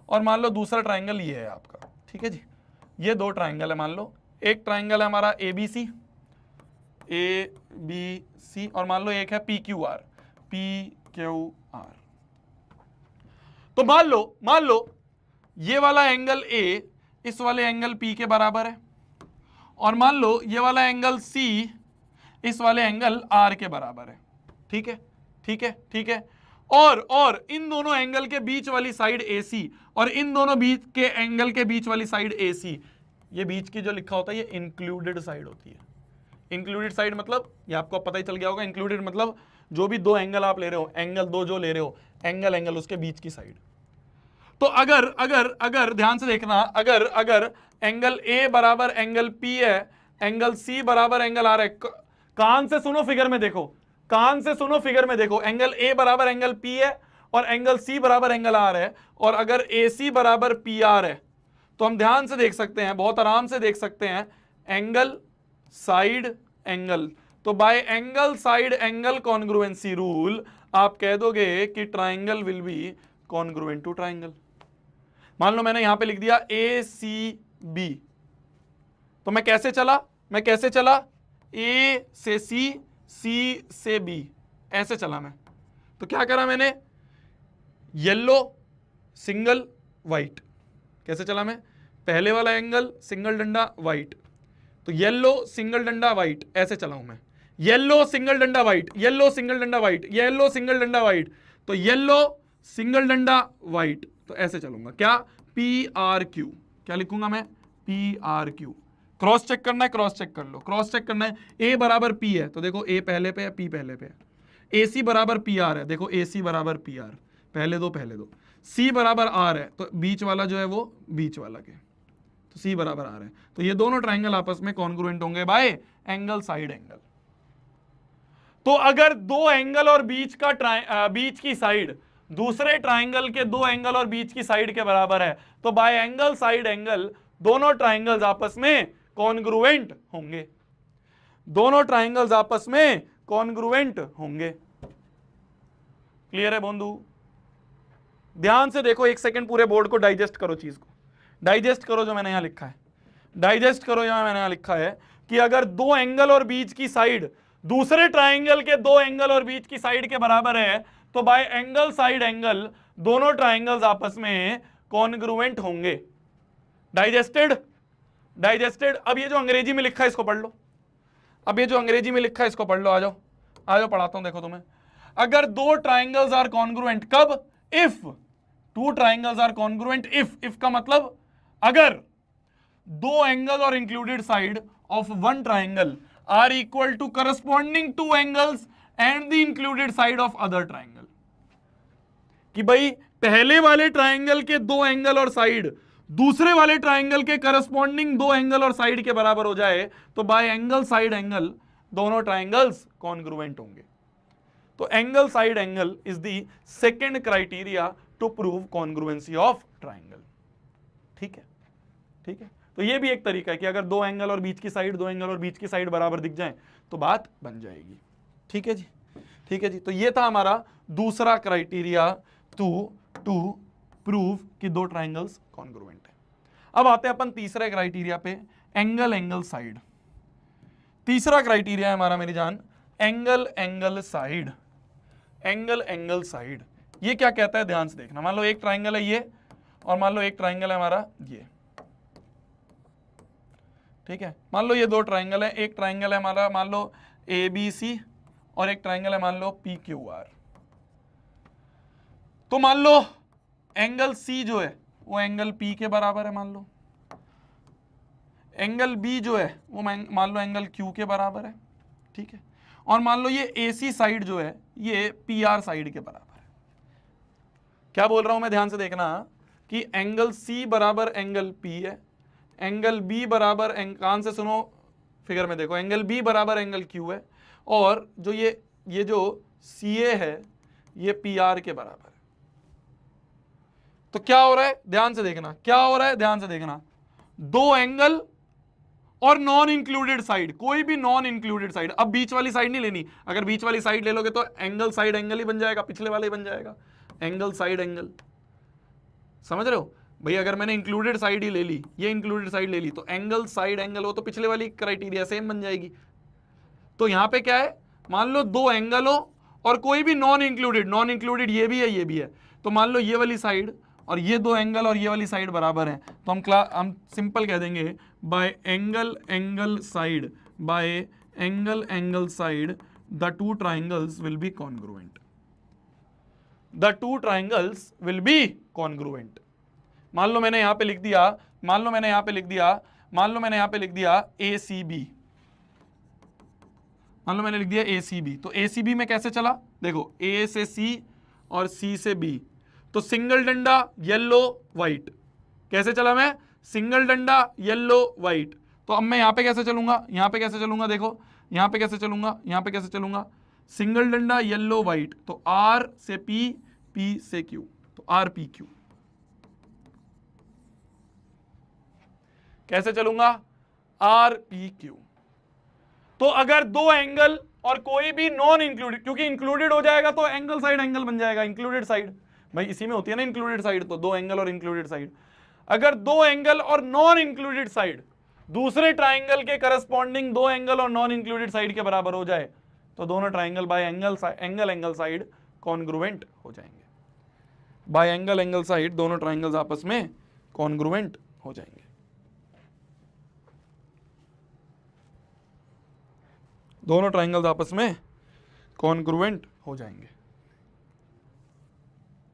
S1: और मान लो दूसरा ट्राइंगल ये है आपका, ठीक है जी। ये दो ट्राइंगल है, मान लो एक ट्राइंगल है हमारा ABC और मान लो एक है PQR। तो मान लो ये वाला एंगल A इस वाले एंगल P के बराबर है और मान लो ये वाला एंगल C इस वाले एंगल R के बराबर है। ठीक है, ठीक है, ठीक है। और इन दोनों एंगल के बीच वाली साइड AC और इन दोनों बीच के एंगल के बीच वाली साइड AC, ये बीच की जो लिखा होता है ये इंक्लूडेड साइड होती है। इंक्लूडेड साइड मतलब ये आपको पता ही चल गया होगा। इंक्लूडेड मतलब जो भी दो एंगल आप ले रहे हो, एंगल दो जो ले रहे हो, एंगल उसके बीच की साइड। तो अगर ध्यान से देखना, अगर एंगल A बराबर एंगल P है, एंगल C बराबर एंगल R है, कान से सुनो फिगर में देखो, कान से सुनो फिगर में देखो, एंगल A बराबर एंगल P है और एंगल C बराबर एंगल R है, और अगर AC बराबर PR है तो हम ध्यान से देख सकते हैं, बहुत आराम से देख सकते हैं, एंगल साइड एंगल। तो by angle side angle congruency rule आप कह दोगे कि triangle will be congruent to triangle. मान लो मैंने यहां पे लिख दिया ACB, तो मैं कैसे चला A से C से B, ऐसे चला मैं। तो क्या करा मैंने, येलो सिंगल व्हाइट, कैसे चला मैं, पहले वाला एंगल सिंगल डंडा व्हाइट, तो येलो सिंगल डंडा व्हाइट, ऐसे चला हूं मैं। येलो सिंगल डंडा व्हाइट, येलो सिंगल डंडा व्हाइट, येलो सिंगल डंडा व्हाइट, तो येलो सिंगल डंडा व्हाइट, तो ऐसे चलूंगा। क्या, PRQ, क्या लिखूंगा मैं, PRQ। क्रॉस चेक करना है, क्रॉस चेक कर लो, क्रॉस चेक करना है। A बराबर P है तो देखो A पहले पे है, P पहले पे है। AC बराबर PR है, देखो AC बराबर PR, पहले दो। C बराबर R है तो बीच वाला जो है वो बीच वाला के, तो C बराबर R है। तो ये दोनों ट्राइंगल आपस में कॉन्ग्रुएंट होंगे बाय एंगल साइड एंगल। तो अगर दो एंगल और बीच की साइड दूसरे ट्राइंगल के दो एंगल और बीच की साइड के बराबर है तो बाय एंगल साइड एंगल दोनों ट्राइंगल्स आपस में कॉन्ग्रुएंट होंगे, दोनों ट्राइंगल्स आपस में कॉन्ग्रुएंट होंगे। क्लियर है बंधु? ध्यान से देखो, एक सेकंड पूरे बोर्ड को डाइजेस्ट करो, चीज को डाइजेस्ट करो जो मैंने यहां लिखा है, डाइजेस्ट करो जो मैंने यहां लिखा है कि अगर दो एंगल और बीच की साइड दूसरे ट्राइंगल के दो एंगल और बीच की साइड के बराबर है तो बाय एंगल साइड एंगल दोनों ट्राइंगल्स आपस में कॉन्ग्रुएंट होंगे। डाइजेस्टेड? अब ये जो अंग्रेजी में लिखा है इसको पढ़ लो, अब ये जो अंग्रेजी में लिखा है इसको पढ़ लो। आ जाओ पढ़ाता हूं, देखो तुम्हें। अगर दो ट्राइंगल्स आर कॉन्ग्रुएंट, कब, if two triangles are congruent, if का मतलब अगर दो एंगल और included side of one triangle are equal to corresponding two angles and the included side of other triangle. कि भाई पहले वाले ट्राइंगल के दो एंगल और साइड दूसरे वाले ट्राइंगल के करस्पॉन्डिंग दो एंगल और साइड के बराबर हो जाए तो बाय एंगल साइड एंगल दोनों ट्राइंगल्स कॉन्ग्रुएंट होंगे। तो angle side angle is the second criteria to prove congruency of triangle. ठीक है, ठीक है। तो ये भी एक तरीका है कि अगर दो एंगल और बीच की साइड, दो एंगल और बीच की साइड बराबर दिख जाए तो बात बन जाएगी। ठीक है जी, ठीक है जी। तो ये था हमारा दूसरा क्राइटेरिया टू प्रूव कि दो ट्राइंगल्स कॉन्ग्रुएंट है। अब आते हैं अपन तीसरे क्राइटेरिया पे, एंगल साइड। तीसरा क्राइटेरिया है हमारा मेरी जान एंगल साइड। ये क्या कहता है ध्यान से देखना। मान लो एक ट्राइंगल है ये और मान लो एक ट्राइंगल है हमारा ये, ठीक है। मान लो ये दो ट्राइंगल है, एक ट्राइंगल है हमारा मान लो ABC और एक ट्राइंगल है मान लो PQR। तो मान लो एंगल C जो है वो एंगल P के बराबर है, मान लो एंगल B जो है वो मान लो एंगल Q के बराबर है, ठीक है। और मान लो ये AC साइड जो है ये PR साइड के बराबर है। क्या बोल रहा हूं मैं, ध्यान से देखना कि एंगल C बराबर एंगल P है, एंगल B बराबर कान से सुनो, फिगर में देखो, एंगल B बराबर एंगल Q है, और जो ये जो CA है ये PR के बराबर है। तो क्या हो रहा है, ध्यान से देखना, क्या हो रहा है, ध्यान से देखना, दो एंगल और नॉन इंक्लूडेड साइड, कोई भी नॉन इंक्लूडेड साइड। अब बीच वाली साइड नहीं लेनी, अगर बीच वाली साइड ले लोगे तो एंगल साइड एंगल ही बन जाएगा, पिछले वाला ही बन जाएगा, एंगल साइड एंगल। समझ रहे हो भाई, अगर मैंने इंक्लूडेड साइड ही ले ली, ये इंक्लूडेड साइड ले ली, तो एंगल साइड एंगल वो तो पिछले वाली क्राइटेरिया सेम बन जाएगी। तो यहां पे क्या है, मान लो दो एंगल हो और कोई भी नॉन इंक्लूडेड ये भी है ये भी है, तो मान लो ये वाली साइड और ये दो एंगल और ये वाली साइड बराबर है, तो हम सिंपल कह देंगे bye angle angle side, bye angle angle side the two triangles will be congruent, the two triangles will be congruent. मान लो मैंने यहां पे लिख दिया, मान लो मैंने यहां पे लिख दिया, मान लो मैंने यहां पे लिख दिया ACB, मान लो मैंने लिख दिया ACB, तो ACB में कैसे चला, देखो A से C और C से B, तो सिंगल डंडा येलो व्हाइट, कैसे चला मैं, सिंगल डंडा येलो व्हाइट। तो अब मैं यहां पे कैसे चलूंगा, यहां पे कैसे चलूंगा, देखो यहां पे कैसे चलूंगा, यहां पे कैसे चलूंगा, सिंगल डंडा येलो व्हाइट, तो R से P, P से Q, तो RPQ। कैसे चलूंगा, RPQ। तो अगर दो एंगल और कोई भी नॉन इंक्लूडेड, क्योंकि इंक्लूडेड हो जाएगा तो एंगल साइड एंगल बन जाएगा, इंक्लूडेड साइड भाई इसी में होती है ना इंक्लूडेड साइड, तो दो एंगल और इंक्लूडेड साइड, अगर दो एंगल और नॉन इंक्लूडेड साइड दूसरे ट्राइंगल के करस्पॉन्डिंग दो एंगल और नॉन इंक्लूडेड साइड के बराबर हो जाए, तो दोनों triangle bye angle side congruent हो जाएंगे, बाय एंगल साइड दोनों ट्राइंगल्स आपस में कॉन्ग्रुएंट हो जाएंगे। दोनों ट्राइंगल्स आपस में कॉन्ग्रुएंट हो जाएंगे।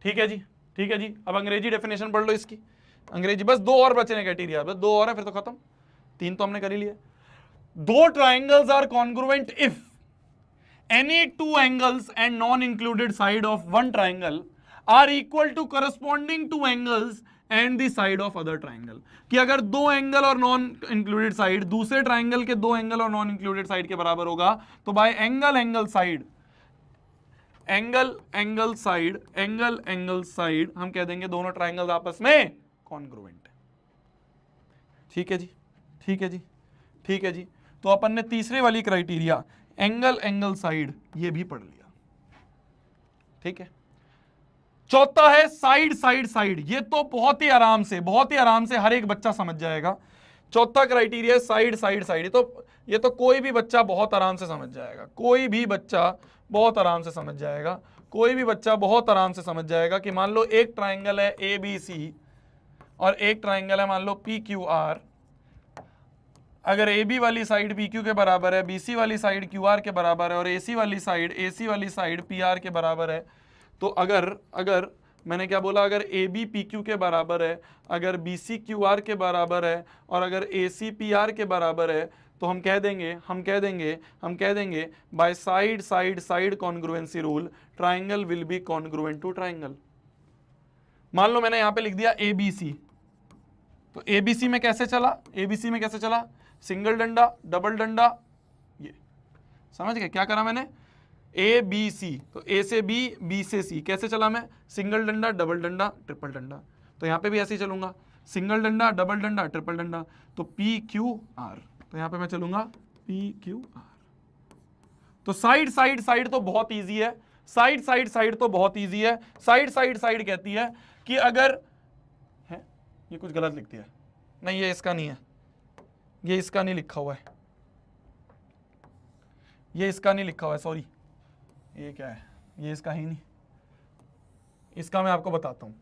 S1: ठीक है जी, ठीक है जी। अब अंग्रेजी डेफिनेशन पढ़ लो इसकी, अंग्रेजी, बस दो और बचे हैं क्राइटेरिया, बस दो और है फिर तो खत्म, तीन तो हमने कर ही लिए। दो triangles are congruent if any two angles and non included side of one triangle are equal to corresponding two angles and the side of other triangle, कि अगर दो एंगल और नॉन इंक्लूडेड साइड दूसरे ट्राइंगल के दो angle और non included side के बराबर होगा, तो by angle side, angle angle side हम कह देंगे दोनों ट्राइंगल्स आपस में कॉन्ग्रुएंट है। ठीक है जी, ठीक है जी, ठीक है जी। तो अपन ने तीसरे वाली क्राइटेरिया एंगल साइड ये भी पढ़ लिया, ठीक है। चौथा है साइड, ये तो बहुत ही आराम से हर एक बच्चा समझ जाएगा। चौथा क्राइटेरिया साइड, ये तो कोई भी बच्चा बहुत आराम से समझ जाएगा, कोई भी बच्चा बहुत आराम से समझ जाएगा, कोई भी बच्चा बहुत आराम से समझ जाएगा कि मान लो एक ट्राइंगल है ABC और एक ट्राइंगल है मान लो PQR, अगर AB वाली साइड PQ के बराबर है, BC वाली साइड QR के बराबर है और AC वाली साइड PR के बराबर है, तो अगर मैंने क्या बोला, अगर AB PQ के बराबर है, अगर BC QR के बराबर है और अगर AC PR के बराबर है, तो हम कह देंगे by side congruency rule triangle will be congruent to triangle. मान लो मैंने यहां पे लिख दिया ABC, तो ABC में कैसे चला, सिंगल डंडा डबल डंडा, ये समझ गए क्या करा मैंने, ABC, तो A से B, B से C, कैसे चला मैं, सिंगल डंडा डबल डंडा ट्रिपल डंडा, तो यहां पे भी ऐसे ही चलूंगा, सिंगल डंडा डबल डंडा ट्रिपल डंडा, तो PQR, तो यहां पे मैं चलूंगा PQR। तो साइड तो बहुत इजी है, साइड तो बहुत इजी है। साइड कहती है कि अगर है, ये कुछ गलत लिखती है, नहीं ये इसका नहीं है, ये इसका नहीं लिखा हुआ है, ये इसका नहीं लिखा हुआ है, सॉरी, ये क्या है, ये इसका ही नहीं, इसका मैं आपको बताता हूं,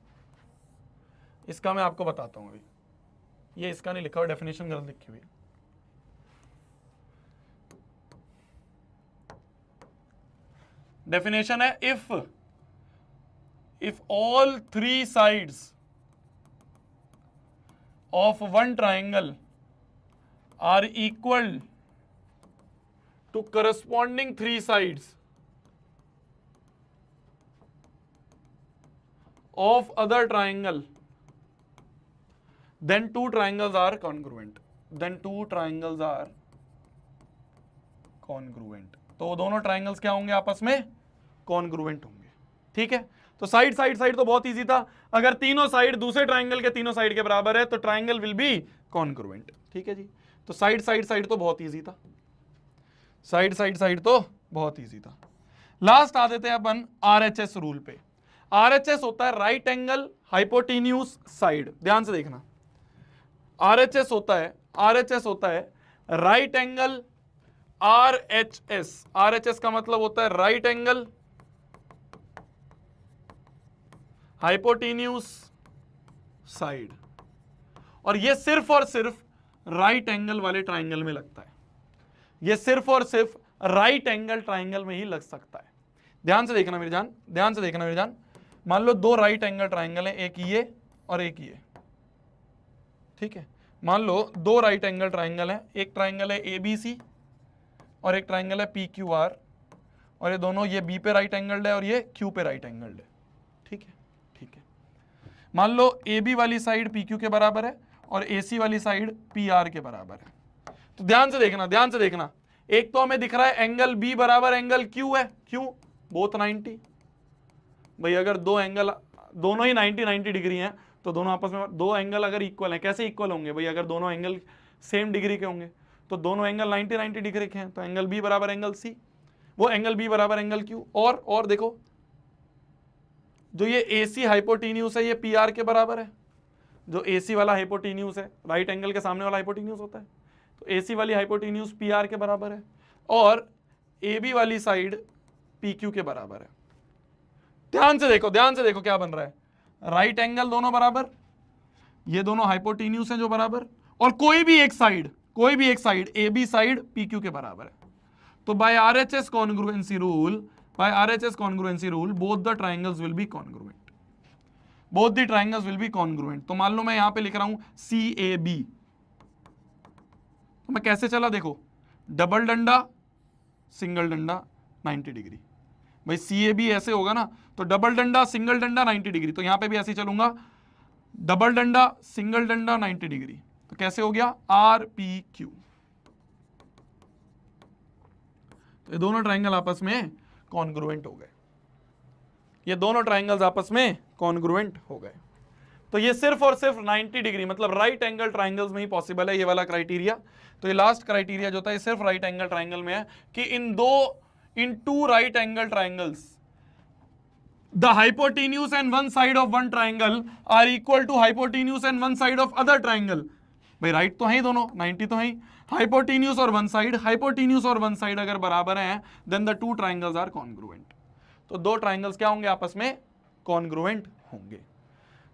S1: इसका मैं आपको बताता हूं अभी, ये इसका नहीं लिखा हुआ, डेफिनेशन गलत लिखी हुई है। डेफिनेशन है if all three sides of one triangle are equal to corresponding three sides of other triangle, then two triangles are congruent. तो दोनों ट्राइंगल्स क्या होंगे आपस में? कॉन्ग्रुएंट होंगे। ठीक है, तो साइड साइड साइड तो बहुत इजी था, अगर तीनों साइड दूसरे ट्राइंगल के तीनों साइड के बराबर है तो ट्राइंगल विल बी कॉन्ग्रुएंट। ठीक है जी, तो साइड साइड साइड तो बहुत इजी था, साइड साइड साइड तो बहुत इजी था। लास्ट आ देते हैं अपन आरएचएस रूल पे। आरएचएस होता है राइट एंगल हाइपोटेन्यूज साइड। ध्यान से देखना, आरएचएस होता है राइट एंगल आरएचएस। आरएचएस का मतलब होता है राइट एंगल हाइपोटेन्यूज साइड, और ये सिर्फ और सिर्फ राइट एंगल वाले ट्राइंगल में लगता है, ये सिर्फ और सिर्फ राइट एंगल ट्राइंगल में ही लग सकता है। ध्यान से देखना मेरी जान, ध्यान से देखना मेरी जान। मान लो दो राइट एंगल ट्राइंगल है, एक ये और एक ये। ठीक है, मान लो दो राइट एंगल ट्राइंगल है, एक ट्राइंगल है एबीसी और एक ट्राइंगल है पीक्यूआर, और ये दोनों, ये बी पे राइट एंगल्ड है और ये क्यू पे राइट एंगल्ड है। ठीक है, ठीक है, मान लो ए बी वाली साइड पी क्यू के बराबर है और ए सी वाली साइड पी आर के बराबर है। तो ध्यान से देखना, ध्यान से देखना, एक तो हमें दिख रहा है एंगल बी बराबर एंगल क्यू है, क्यों? बोथ 90। भाई अगर दो एंगल दोनों ही 90 डिग्री हैं तो दोनों आपस में, दो एंगल अगर इक्वल हैं, कैसे इक्वल होंगे भाई? अगर दोनों एंगल सेम डिग्री के होंगे तो दोनों एंगल 90 डिग्री के हैं, तो एंगल बी बराबर एंगल सी, वो एंगल बी बराबर एंगल क्यू। और देखो, जो ये AC हाइपोटेन्यूस है ये PR के बराबर है। जो AC वाला हाइपोटेन्यूस है, राइट एंगल के सामने वाला हाइपोटेन्यूस होता है, तो AC वाली हाइपोटेन्यूस PR के बराबर है, और AB वाली साइड PQ के बराबर है। ध्यान से देखो, ध्यान से देखो क्या बन रहा है, राइट एंगल दोनों बराबर, ये दोनों हाइपोटेन्यूस हैं जो बराबर, और कोई भी एक साइड AB साइड PQ के बराबर है। तो by RHS congruency rule, both the triangles will be congruent. तो मान लो मैं यहां पे लिख रहा हूं CAB, तो मैं कैसे चला देखो, डबल डंडा सिंगल डंडा 90 डिग्री। भाई CAB ऐसे होगा ना, तो डबल डंडा सिंगल डंडा 90 डिग्री, तो यहां पे भी ऐसे ही चलूंगा, डबल डंडा सिंगल डंडा 90 डिग्री, तो कैसे हो गया RPQ। तो ये दोनों ट्राइंगल आपस में कॉन्ग्रुएंट हो गए, ये दोनों ट्राइंगल्स आपस में कॉन्ग्रुएंट हो गए। तो ये सिर्फ और सिर्फ 90 डिग्री, मतलब राइट एंगल ट्राइंगल्स में ही पॉसिबल है ये वाला क्राइटेरिया। तो ये लास्ट क्राइटेरिया जो था ये सिर्फ राइट एंगल ट्राइंगल में है कि in two right angle triangles the hypotenuse and one side of one triangle are equal to hypotenuse and one side of other triangle. भाई राइट तो है ही दोनों, 90 तो है ही, हाइपोटेन्यूज और वन साइड अगर बराबर हैं then the two triangles are congruent. तो दो ट्राइंगल्स क्या होंगे आपस में? कॉन्ग्रुएंट होंगे।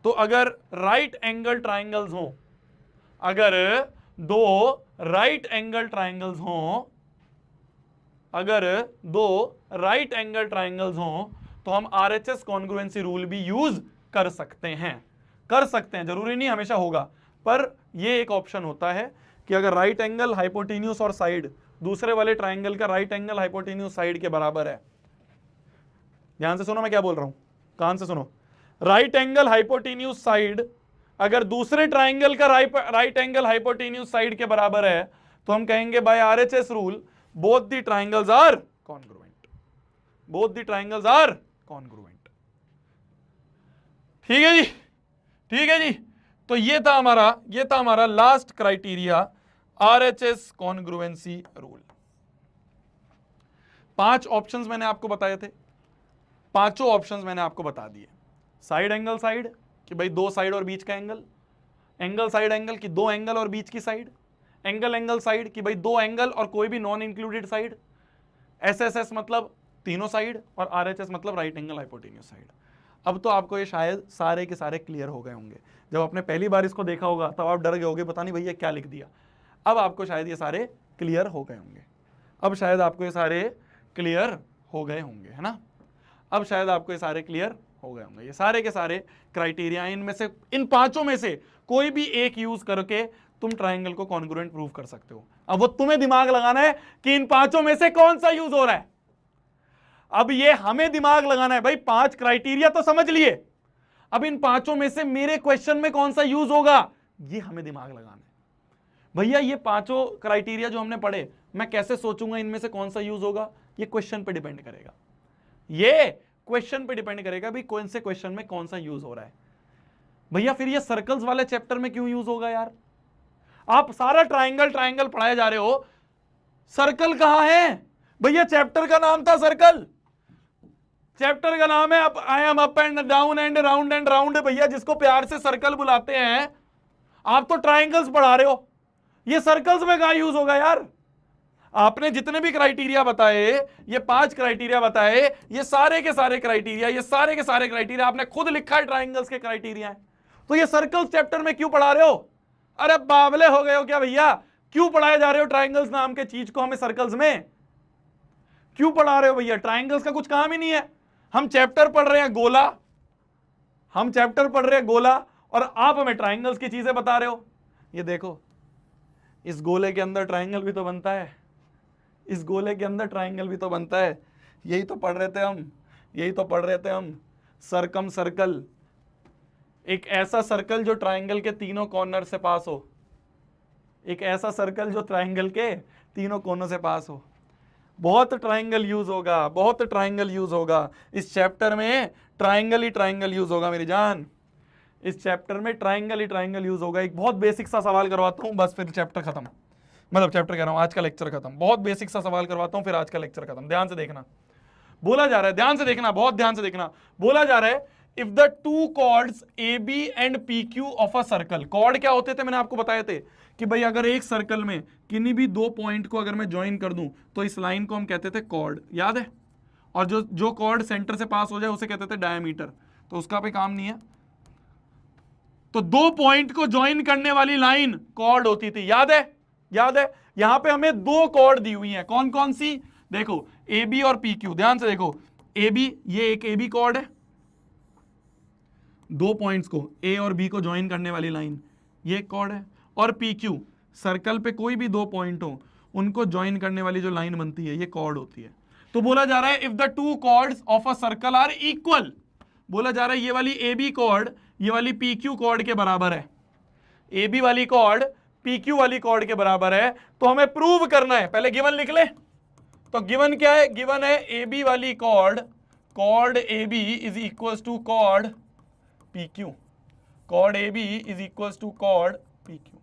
S1: तो अगर राइट एंगल ट्राइंगल्स हो, अगर दो राइट एंगल ट्राइंगल्स हो, अगर दो राइट एंगल ट्राइंगल्स हो तो हम RHS कॉन्ग्रुएंसी रूल भी यूज कर सकते हैं, जरूरी नहीं हमेशा होगा, पर ये एक ऑप्शन होता है कि अगर राइट एंगल हाइपोटेन्यूस और साइड दूसरे वाले ट्राइंगल का राइट एंगल हाइपोटेन्यूस साइड के बराबर है। ध्यान से सुनो मैं क्या बोल रहा हूं, कान से सुनो, राइट एंगल हाइपोटेन्यूस साइड अगर दूसरे ट्राइंगल का राइट एंगल हाइपोटेन्यूस साइड के बराबर है तो हम कहेंगे by RHS rule both the triangles are congruent, ठीक है जी, ठीक है जी। तो ये था हमारा last criteria RHS congruency rule. 5 options मैंने आपको बताए थे, पांचों ऑप्शंस मैंने आपको बता दिए। साइड एंगल साइड कि भाई दो साइड और बीच का एंगल, एंगल साइड एंगल कि दो एंगल और बीच की साइड, एंगल साइड कि भाई दो एंगल और कोई भी नॉन इंक्लूडेड साइड, SSS मतलब तीनों साइड, और RHS मतलब राइट एंगल हाइपोटेन्यूस साइड। अब तो आपको ये शायद सारे के सारे क्लियर हो गए होंगे। जब आपने पहली बार इसको देखा होगा तब आप डर गए होगे, पता नहीं भैया क्या लिख दिया। अब आपको शायद ये सारे क्लियर हो गए होंगे, अब शायद आपको ये सारे क्लियर हो गए होंगे, है ना। अब शायद आपको ये सारे क्लियर हो गए होंगे। ये सारे के सारे क्राइटेरिया, इनमें से, इन पांचों में से कोई भी एक यूज करके तुम ट्राइंगल को कॉन्ग्रुएंट प्रूव कर सकते हो। अब वो तुम्हें दिमाग लगाना है कि इन पांचों में से कौन सा यूज हो रहा है। अब ये हमें दिमाग लगाना है, भाई 5 क्राइटेरिया तो समझ लिए, अब इन पांचों में से मेरे क्वेश्चन में कौन सा यूज होगा, ये हमें दिमाग लगाना है। भैया ये पांचों क्राइटेरिया जो हमने पढ़े, मैं कैसे सोचूंगा इनमें से कौन सा यूज होगा, ये क्वेश्चन पे डिपेंड करेगा, ये क्वेश्चन पे डिपेंड करेगा भी कौन से क्वेश्चन में कौन सा यूज हो रहा है। भैया फिर ये सर्कल्स वाले चैप्टर में क्यों यूज होगा यार, आप सारा ट्राइंगल ट्राइंगल पढ़ाए जा रहे हो, सर्कल कहां है भैया, चैप्टर का नाम था सर्कल, चैप्टर का नाम है I am up and down and round and round, भैया जिसको प्यार से सर्कल बुलाते हैं, आप तो ट्राइंगल्स पढ़ा रहे हो, ये सर्कल्स में कहां यूज होगा यार। आपने जितने भी क्राइटेरिया बताए, ये 5 क्राइटेरिया बताए, ये सारे के सारे क्राइटेरिया, ये सारे के सारे क्राइटेरिया आपने खुद लिखा है ट्राइंगल्स के क्राइटेरिया है, तो ये सर्कल्स चैप्टर में क्यों पढ़ा रहे हो, अरे बावले हो गए हो क्या भैया, क्यों पढ़ाए जा रहे हो ट्राइंगल्स नाम के चीज को हमें सर्कल्स में, क्यों पढ़ा रहे हो भैया, ट्राइंगल्स का कुछ काम ही नहीं है। हम चैप्टर पढ़ रहे हैं गोला, हम चैप्टर पढ़ रहे हैं गोला, और आप हमें ट्राइंगल्स की चीजें बता रहे हो। ये देखो, इस गोले के अंदर ट्राइंगल भी तो बनता है, इस गोले के अंदर ट्राइंगल भी तो बनता है, यही तो पढ़ रहे थे हम, यही तो पढ़ रहे थे हम। सर्कम सर्कल, एक ऐसा सर्कल जो ट्राइंगल के तीनों कॉर्नर से पास हो, एक ऐसा सर्कल जो ट्राइंगल के तीनों कोनों से पास हो। बहुत ट्राइंगल यूज होगा, बहुत ट्राइंगल यूज होगा इस चैप्टर में, ट्राइंगल ही ट्राइंगल यूज होगा मेरी जान, इस चैप्टर में ट्राइंगल ही ट्राइंगल यूज होगा। एक बहुत बेसिक सा सवाल करवाता हूं, बस फिर चैप्टर खत्म, मतलब चैप्टर कह रहा हूं, आज का लेक्चर खत्म। बहुत बेसिक सा सवाल करवाता हूं, फिर आज का लेक्चर खत्म। ध्यान से देखना, बोला जा रहा है, ध्यान से देखना, बहुत ध्यान से देखना, बोला जा रहा है if the two chords A B and P Q of a circle, chord क्या होते थे मैंने आपको बताए थे कि भाई अगर एक सर्कल में किन्हीं भी 2 पॉइंट को अगर मैं ज्वाइन कर दूं तो इस लाइन को हम कहते थे कॉर्ड, याद है, और जो कॉर्ड सेंटर से पास हो जाए उसे कहते थे डायमीटर, तो उसका भी काम नहीं है। तो 2 पॉइंट को ज्वाइन करने वाली लाइन कॉर्ड होती थी, याद है, याद है। यहां पे हमें 2 कॉर्ड दी हुई हैं, कौन कौन सी, देखो ए बी और पी क्यू, ध्यान से देखो, ए बी, ये एक ए बी कॉर्ड है, 2 पॉइंट्स को ए और बी को ज्वाइन करने वाली लाइन, ये एक कॉर्ड है, और पी क्यू, सर्कल पे कोई भी 2 पॉइंट हो उनको ज्वाइन करने वाली जो लाइन बनती है ये कॉर्ड होती है। तो बोला जा रहा है if the 2 chords of a circle are equal, बोला जा रहा है ये वाली ए बी कॉर्ड ये वाली पी क्यू कॉर्ड के बराबर है, ए बी वाली कॉर्ड पी क्यू वाली कॉर्ड के बराबर है, तो हमें प्रूव करना है, पहले गिवन लिख ले। तो गिवन क्या है, गिवन है ए बी वाली chord, chord A B is equal to chord P Q, chord A B is equal to chord P Q,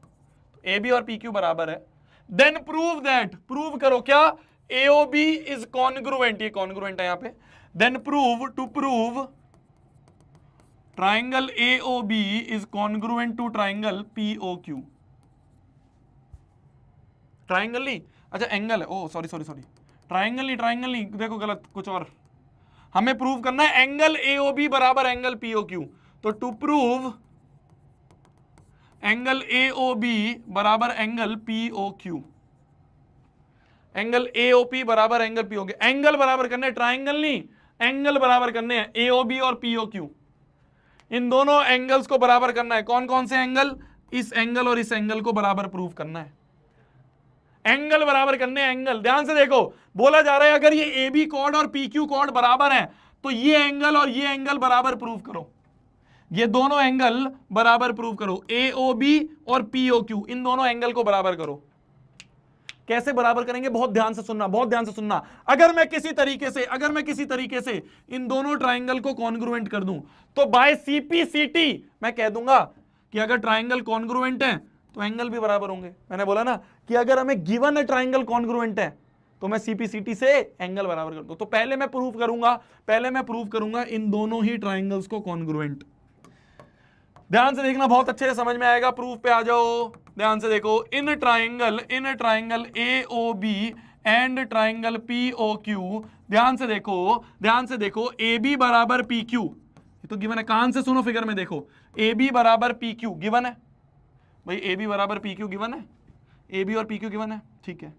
S1: A B और पी क्यू बराबर है। देन प्रूव दैट, प्रूव करो क्या, A O B is congruent, ये congruent है यहां पे। Then prove, to prove triangle A O B is congruent to triangle P O Q, triangle नहीं, अच्छा एंगल है, ओ सॉरी सॉरी सॉरी, ट्राइंगल नहीं, ट्राइंगल नहीं, देखो गलत कुछ और, हमें प्रूव करना है एंगल ए ओ बी बराबर एंगल पी ओ क्यू। तो to prove angle A O B बराबर angle P O Q, angle A O P बराबर angle P O Q, angle बराबर करने, ट्राइंगल नहीं, एंगल बराबर करने हैं, ए ओ बी और पी ओ क्यू, इन दोनों एंगल्स को बराबर करना है। कौन कौन से एंगल, इस एंगल और इस एंगल को बराबर प्रूव करना है, एंगल बराबर करने हैं, एंगल। ध्यान से देखो, बोला जा रहा है अगर ये ए बी कॉर्ड और पी क्यू कॉर्ड बराबर है तो ये एंगल और ये एंगल बराबर प्रूव करो, ये दोनों एंगल बराबर प्रूव करो, ए ओ बी और पी ओ क्यू, इन दोनों एंगल को बराबर करो। कैसे बराबर करेंगे, बहुत ध्यान से सुनना, बहुत ध्यान से सुनना। अगर मैं किसी तरीके से इन दोनों ट्राइंगल को कॉन्ग्रुएंट कर दूं तो बाय सीपीसीटी मैं कह दूंगा कि अगर ट्राइंगल कॉन्ग्रुएंट है तो एंगल भी बराबर होंगे। मैंने बोला ना कि अगर हमें गिवन है ट्राइंगल कॉन्ग्रुएंट है तो मैं सीपीसीटी से एंगल बराबर कर दूं। तो पहले मैं प्रूव करूंगा इन दोनों ही ट्राइंगल्स को कॉन्ग्रुएंट। ध्यान से देखना, बहुत अच्छे से समझ में आएगा, प्रूफ पे आ जाओ। ध्यान से देखो, इन triangle A O B and triangle P O Q, ध्यान से देखो ए बी बराबर पी क्यू, तो गिवन है, कान से सुनो, फिगर में देखो, ए बी बराबर पी क्यू गिवन है भाई, ए बी बराबर पी क्यू गिवन है, ए बी और पी क्यू गिवन है, ठीक है।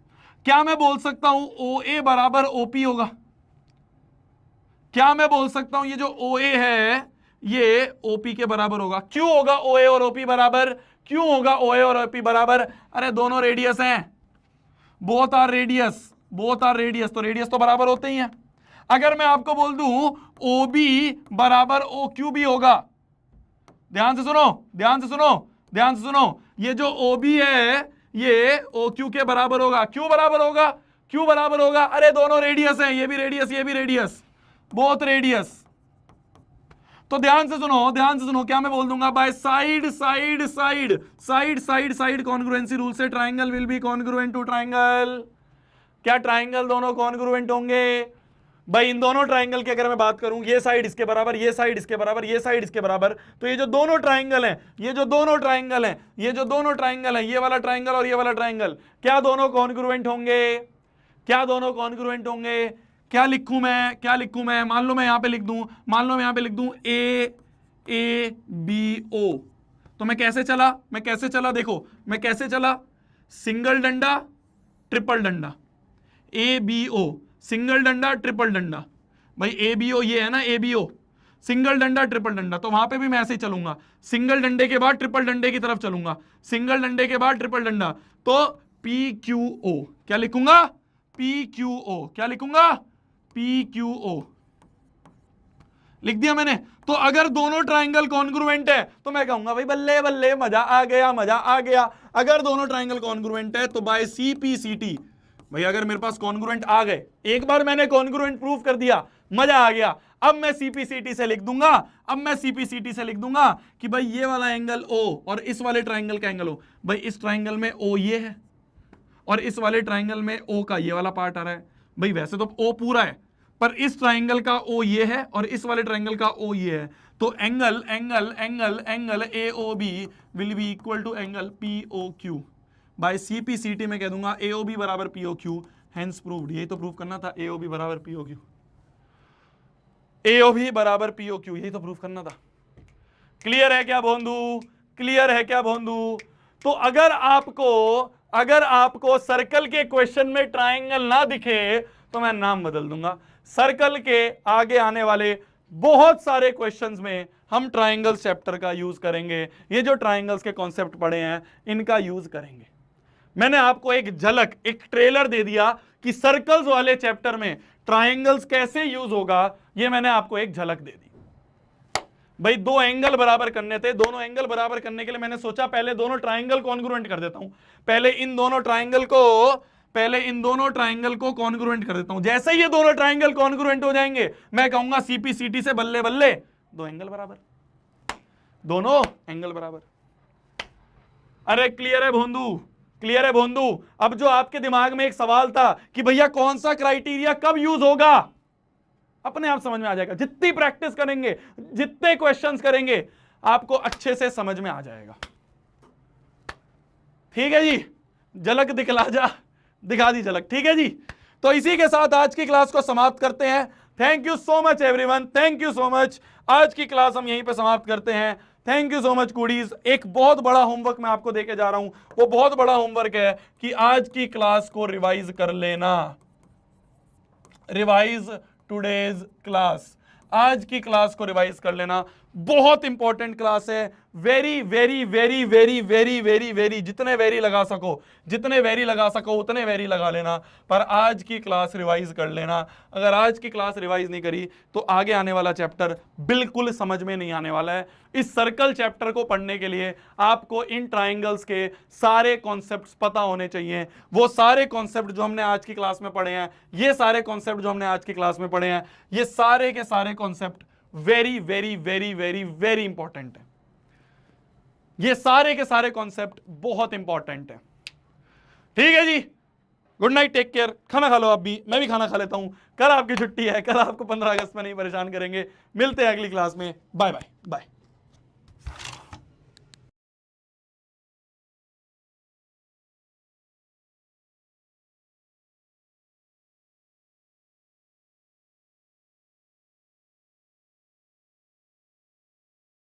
S1: क्या मैं बोल सकता हूं ओ ए बराबर ओपी होगा? क्या मैं बोल सकता हूं ये जो ओ ए है ये ओपी के बराबर होगा? क्यों होगा ओ ए और ओपी बराबर? क्यों होगा ओ ए और ओपी बराबर? अरे दोनों रेडियस हैं, both are radius, both are radius, तो रेडियस तो बराबर होते ही हैं। अगर मैं आपको बोल दूं ओ बी बराबर ओ क्यू भी होगा, ध्यान से सुनो, ध्यान से सुनो, ध्यान से सुनो, ये जो ओ बी है ये ओ क्यू के बराबर होगा। क्यों बराबर होगा? क्यों बराबर होगा? अरे दोनों रेडियस हैं, ये भी रेडियस, ये भी रेडियस, बोथ रेडियस। तो ध्यान से सुनो, ध्यान से सुनो, क्या मैं बोल दूंगा? By side side side side side side congruency rule से triangle will be congruent to triangle. क्या ट्राइंगल दोनों कॉन्ग्रुएंट होंगे? भाई इन दोनों ट्राइंगल की अगर मैं बात करूं, ये साइड इसके बराबर, ये साइड इसके बराबर, ये साइड इसके बराबर, तो ये जो दोनों ट्राइंगल हैं, ये जो दोनों ट्राइंगल हैं, ये जो दोनों ट्राइंगल हैं, ये वाला ट्राइंगल और ये वाला ट्राइंगल, क्या दोनों कॉन्ग्रुएंट होंगे? क्या दोनों कॉन्ग्रुएंट होंगे? क्या लिखूं मैं? क्या लिखूं मैं? मान लो मैं यहां पे लिख दूं, मान लो मैं यहां पे लिख दूं ए बी ओ, तो मैं कैसे चला? मैं कैसे चला? देखो मैं कैसे चला, सिंगल डंडा ट्रिपल डंडा, ए बी ओ, सिंगल डंडा ट्रिपल डंडा। भाई ए बी ओ ये है ना, ए बी ओ, सिंगल डंडा ट्रिपल डंडा, तो वहां पे भी मैं ऐसे ही चलूंगा, सिंगल डंडे के बाद ट्रिपल डंडे की तरफ चलूंगा, सिंगल डंडे के बाद ट्रिपल डंडा, तो पी क्यू ओ, क्या लिखूंगा? पी क्यू ओ, क्या लिखूंगा? पी क्यू ओ, लिख दिया मैंने। तो अगर दोनों ट्राइंगल कॉन्ग्रुएंट है तो मैं कहूंगा भाई बल्ले बल्ले, मजा आ गया, मजा आ गया। अगर दोनों ट्राइंगल कॉन्ग्रुएंट है तो बाय सीपीसीटी, भाई अगर मेरे पास कॉन्ग्रुएंट आ गए, एक बार मैंने कॉन्ग्रुएंट प्रूफ कर दिया, मजा आ गया। अब मैं सीपीसीटी से लिख दूंगा, अब मैं सीपीसीटी से लिख दूंगा कि भाई ये वाला एंगल ओ और इस वाले ट्राइंगल का एंगल ओ, भाई इस ट्राइंगल में ओ ये है और इस वाले ट्राइंगल में ओ का ये वाला पार्ट आ रहा है। भाई वैसे तो ओ पूरा है, पर इस ट्राइंगल का ओ ये है और इस वाले ट्राइंगल का ओ ये है, तो angle angle angle angle A O B will be equal to angle P O Q. By CPCT में कह दूंगा ए ओ बी बराबर P O Q, hence proved. यही तो प्रूव करना था, ए ओ बी बराबर P O Q, A O B बराबर पी ओ क्यू, यही तो प्रूफ करना था। क्लियर है क्या भोंदू? क्लियर है क्या भोंदू? तो अगर आपको सर्कल के क्वेश्चन में ट्राइंगल ना दिखे तो मैं नाम बदल दूंगा। सर्कल के आगे आने वाले बहुत सारे क्वेश्चंस में हम ट्राइंगल्स चैप्टर का यूज करेंगे, ये जो ट्राइंगल्स के कॉन्सेप्ट पढ़े हैं इनका यूज करेंगे। मैंने आपको एक झलक, एक ट्रेलर दे दिया कि सर्कल्स वाले चैप्टर में ट्राइंगल्स कैसे यूज होगा, ये मैंने आपको एक झलक दे दी। भाई दो एंगल बराबर करने थे, दोनों एंगल बराबर करने के लिए मैंने सोचा पहले दोनों ट्राइंगल कॉन्ग्रुएंट कर देता हूं, पहले इन दोनों ट्राइंगल को कॉन्ग्रुएंट कर देता हूं। जैसे ही ये दोनों ट्राइंगल कॉन्ग्रुएंट हो जाएंगे मैं कहूंगा सीपीसीटी से बल्ले बल्ले दो एंगल बराबर, दोनों एंगल बराबर। अरे क्लियर है भोंदू? क्लियर है भोंदू? अब जो आपके दिमाग में एक सवाल था कि भैया कौन सा क्राइटेरिया कब यूज होगा, अपने आप समझ में आ जाएगा। जितनी प्रैक्टिस करेंगे, जितने क्वेश्चंस करेंगे, आपको अच्छे से समझ में आ जाएगा। ठीक है जी, झलक दिखा दी झलक। ठीक है जी, तो इसी के साथ आज की क्लास को समाप्त करते हैं। Thank you so much everyone, thank you so much. आज की क्लास हम यहीं पे समाप्त करते हैं। थैंक यू सो मच कुडीज। एक बहुत बड़ा होमवर्क मैं आपको देके जा रहा हूं, वो बहुत बड़ा होमवर्क है कि आज की क्लास को रिवाइज कर लेना। रिवाइज टुडेज क्लास, आज की क्लास को रिवाइज कर लेना। बहुत इंपॉर्टेंट क्लास है, very very very very very very very, जितने वेरी लगा सको उतने वेरी लगा लेना, पर आज की क्लास रिवाइज कर लेना। अगर आज की क्लास रिवाइज नहीं करी तो आगे आने वाला चैप्टर बिल्कुल समझ में नहीं आने वाला है। इस सर्कल चैप्टर को पढ़ने के लिए आपको इन ट्राइंगल्स के सारे कॉन्सेप्ट्स पता होने चाहिए। वो सारे कॉन्सेप्ट जो हमने आज की क्लास में पढ़े हैं, ये सारे कॉन्सेप्ट जो हमने आज की क्लास में पढ़े हैं, ये सारे के सारे concept very very very very very important है। ये सारे के सारे कॉन्सेप्ट बहुत इंपॉर्टेंट है। ठीक है जी, गुड नाइट, टेक केयर। खाना खा लो आप भी, मैं भी खाना खा लेता हूं। कल आपकी छुट्टी है, कल आपको 15 अगस्त में नहीं परेशान करेंगे। मिलते हैं अगली क्लास में। Bye bye bye.